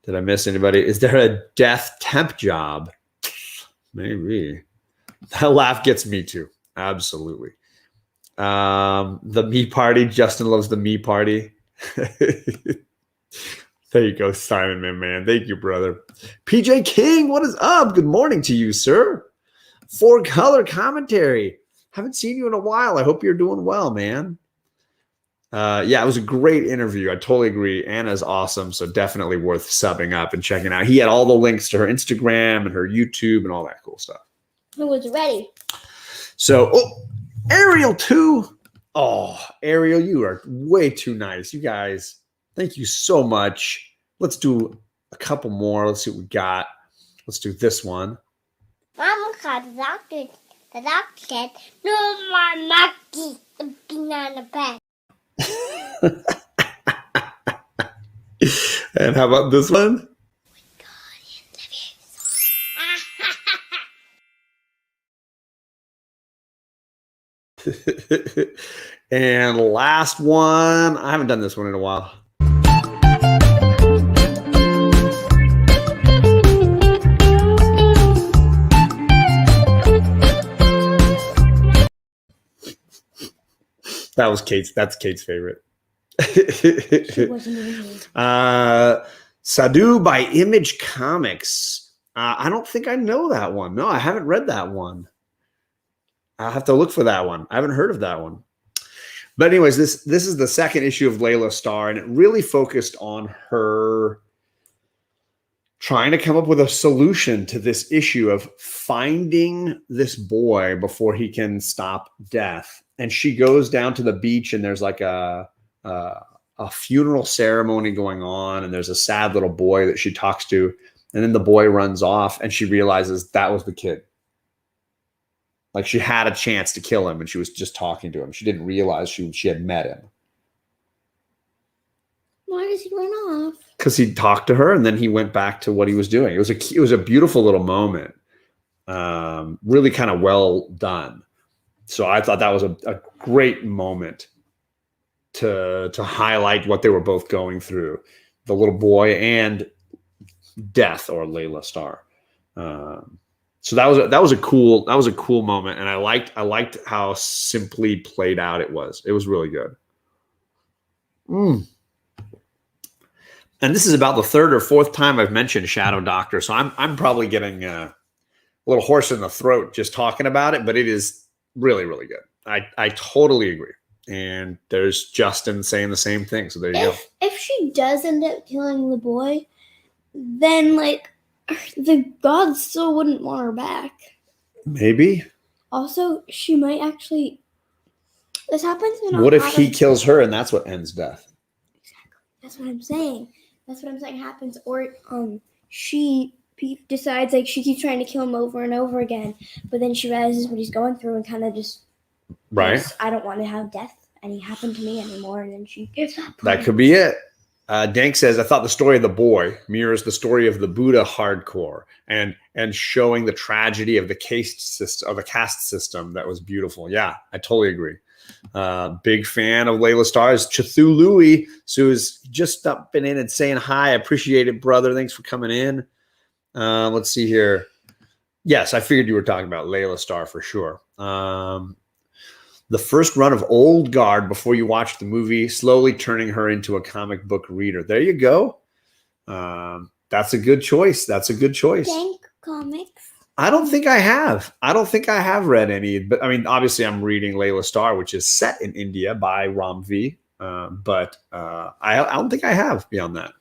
Did I miss anybody? Is there a death temp job? Maybe. That laugh gets me too. Absolutely. The Me Party. Justin loves the Me Party. There you go, Simon, man. Thank you, brother. PJ King, what is up? Good morning to you, sir. 4-color commentary. Haven't seen you in a while. I hope you're doing well, man. Yeah, it was a great interview. I totally agree. Anna's awesome, so definitely worth subbing up and checking out. He had all the links to her Instagram and her YouTube and all that cool stuff. Who was ready? So, Ariel too. Oh, Ariel, you are way too nice. You guys, thank you so much. Let's do a couple more. Let's see what we got. Let's do this one. Mom called the doctor. The doctor said, no more monkeys looking on the bed. And how about this one? And last one. I haven't done this one in a while. That's Kate's favorite. She wasn't even here. Sadu by Image Comics. I don't think I know that one. No, I haven't read that one. I'll have to look for that one. I haven't heard of that one. But anyways, this is the second issue of Layla Star, and it really focused on her trying to come up with a solution to this issue of finding this boy before he can stop death. And she goes down to the beach, and there's like a funeral ceremony going on, and there's a sad little boy that she talks to, and then the boy runs off, and she realizes that was the kid. Like she had a chance to kill him, and she was just talking to him. She didn't realize she had met him. Why does he run off? Because he talked to her, and then he went back to what he was doing. It was a beautiful little moment, really kind of well done. So I thought that was a great moment to highlight what they were both going through, the little boy and death, or Layla Star. So that was a cool moment, and I liked how simply played out it was. It was really good. And this is about the third or fourth time I've mentioned Shadow Doctor, so I'm probably getting a little hoarse in the throat just talking about it, but it is really, really good. I totally agree. And there's Justin saying the same thing. So there you go. If she does end up killing the boy, then like the gods still wouldn't want her back. Maybe. Also, she might actually. This happens in. What if he kills her and that's what ends death? Exactly. That's what I'm saying. Happens, or she decides like she keeps trying to kill him over and over again, but then she realizes what he's going through and kind of just. Right. I don't want to have death any happen to me anymore, and then she gives up. That could be it. Dank says, I thought the story of the boy mirrors the story of the Buddha hardcore and showing the tragedy of the caste system. That was beautiful. Yeah, I totally agree. Big fan of Layla Star's Cthulhu. Sue's just stopping in and saying hi. I appreciate it, brother. Thanks for coming in. Let's see here. Yes, I figured you were talking about Layla Star for sure. The first run of Old Guard before you watch the movie, slowly turning her into a comic book reader. There you go. That's a good choice. Dank comics. I don't think I have. Read any, but I mean, obviously I'm reading Layla Star, which is set in India by Ram V. But I don't think I have beyond that.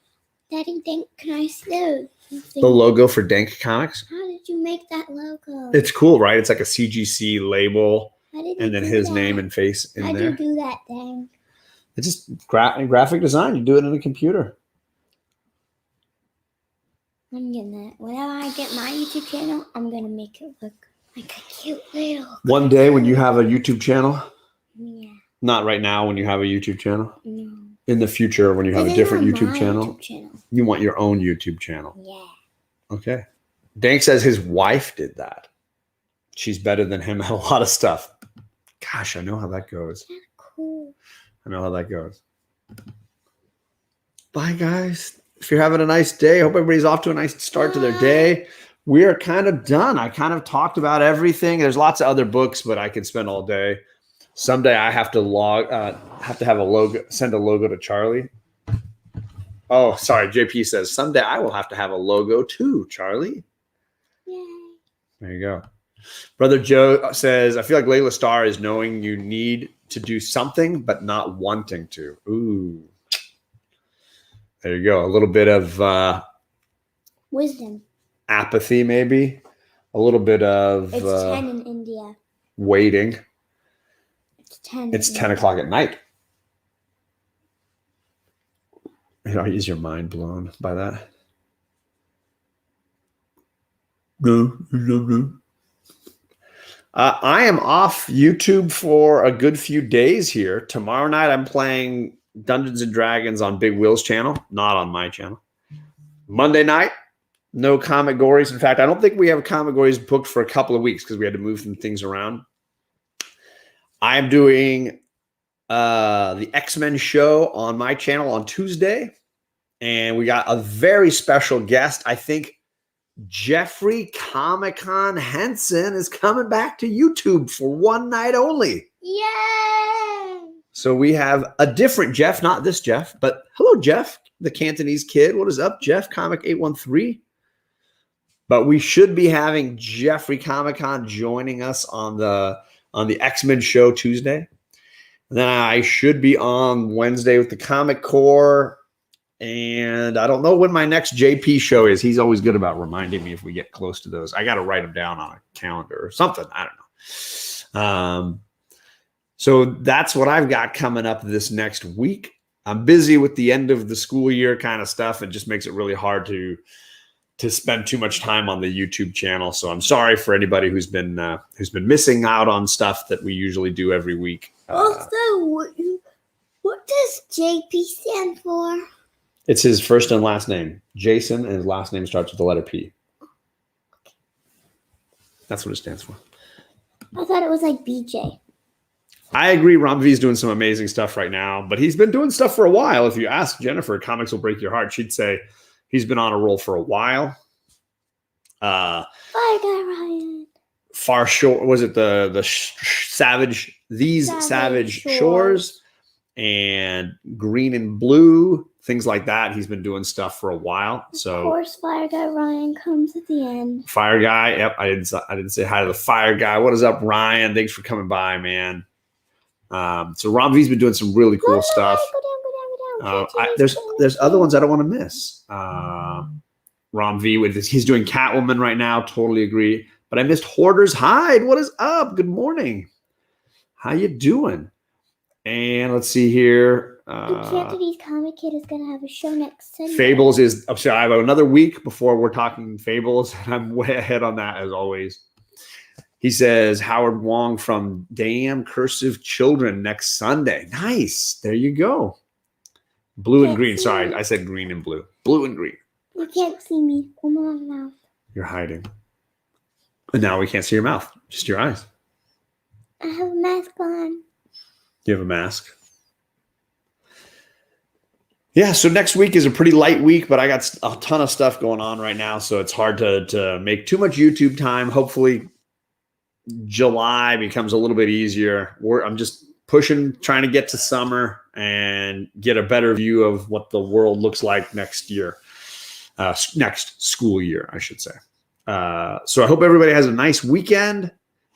Daddy Dank, can I see the logo for Dank Comics? How did you make that logo? It's cool, right? It's like a CGC label. And then his that? name and face in How there. do you do that, Dank? It's just graphic design. You do it in a computer. I'm getting that. Whenever I get my YouTube channel, I'm going to make it look like a cute little... One day when you have a YouTube channel? Yeah. Not right now when you have a YouTube channel? No. In the future when you have a different YouTube channel? YouTube channel? You want your own YouTube channel? Yeah. Okay. Dank says his wife did that. She's better than him at a lot of stuff. Gosh, I know how that goes. That's cool. I know how that goes. Bye, guys. If you're having a nice day, hope everybody's off to a nice start to their day. We are kind of done. I kind of talked about everything. There's lots of other books, but I could spend all day. Someday I have to have a logo, send a logo to Charlie. Oh, sorry. JP says, someday I will have to have a logo too, Charlie. Yay. There you go. Brother Joe says, I feel like Layla Star is knowing you need to do something, but not wanting to. Ooh. There you go. A little bit of wisdom. Apathy, maybe. A little bit of It's 10 in India. Waiting. It's 10. It's 10 o'clock at night. Is your mind blown by that? No. I am off YouTube for a good few days here. Tomorrow night, I'm playing Dungeons and Dragons on Big Will's channel, not on my channel. Monday night, no Comic Gories. In fact, I don't think we have Comic Gories booked for a couple of weeks because we had to move some things around. I am doing the X-Men show on my channel on Tuesday. And we got a very special guest. I think Jeffrey Comic-Con Henson is coming back to YouTube for one night only. Yay! So we have a different Jeff, not this Jeff, but hello, Jeff, the Cantonese kid. What is up, Jeff? Comic 813. But we should be having Jeffrey Comic Con joining us on the X-Men show Tuesday. And then I should be on Wednesday with the Comic Core. And I don't know when my next JP show is. He's always good about reminding me if we get close to those. I got to write them down on a calendar or something. I don't know. So that's what I've got coming up this next week. I'm busy with the end of the school year kind of stuff. It just makes it really hard to spend too much time on the YouTube channel. So I'm sorry for anybody who's been missing out on stuff that we usually do every week. Also, what does JP stand for? It's his first and last name, Jason, and his last name starts with the letter P. That's what it stands for. I thought it was like BJ. I agree. Ramvi's doing some amazing stuff right now, but he's been doing stuff for a while. If you ask Jennifer, Comics Will Break Your Heart, she'd say he's been on a roll for a while. Fire Guy Ryan. Far Shore, was it the Savage Shores and Green and Blue, things like that. He's been doing stuff for a while. So Of course, Fire Guy Ryan comes at the end. Fire Guy, yep. I didn't say hi to the Fire Guy. What is up, Ryan? Thanks for coming by, man. So Ramvi's been doing some really cool stuff. Go down. There's other ones I don't want to miss. Ramvi with this, he's doing Catwoman right now. Totally agree. But I missed Hoarder's Hide. What is up? Good morning. How you doing? And let's see here. The Cantonese Comic Kid is going to have a show next Sunday. Fables is. I'm sorry, I have another week before we're talking Fables, and I'm way ahead on that as always. He says Howard Wong from Damn Cursive Children next Sunday. Nice. There you go. Blue and green. Sorry, I said green and blue. Blue and green. You can't see me. Oh my mouth. You're hiding. And now we can't see your mouth, just your eyes. I have a mask on. You have a mask. Yeah, so next week is a pretty light week, but I got a ton of stuff going on right now, so it's hard to make too much YouTube time. Hopefully July becomes a little bit easier. I'm just pushing, trying to get to summer and get a better view of what the world looks like next year. Next school year, I should say. So I hope everybody has a nice weekend.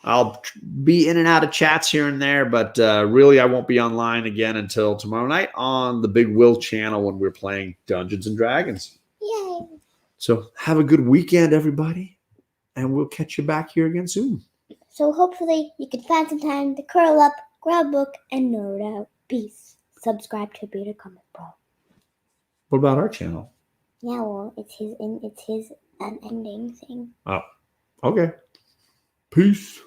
I'll be in and out of chats here and there, but really I won't be online again until tomorrow night on the Big Will channel when we're playing Dungeons and Dragons. Yay. So have a good weekend, everybody, and we'll catch you back here again soon. So hopefully you can find some time to curl up, grab a book, and nerd out. Peace. Subscribe to Bearded Comic Bro. What about our channel? Yeah, well, it's his ending thing. Oh, okay. Peace.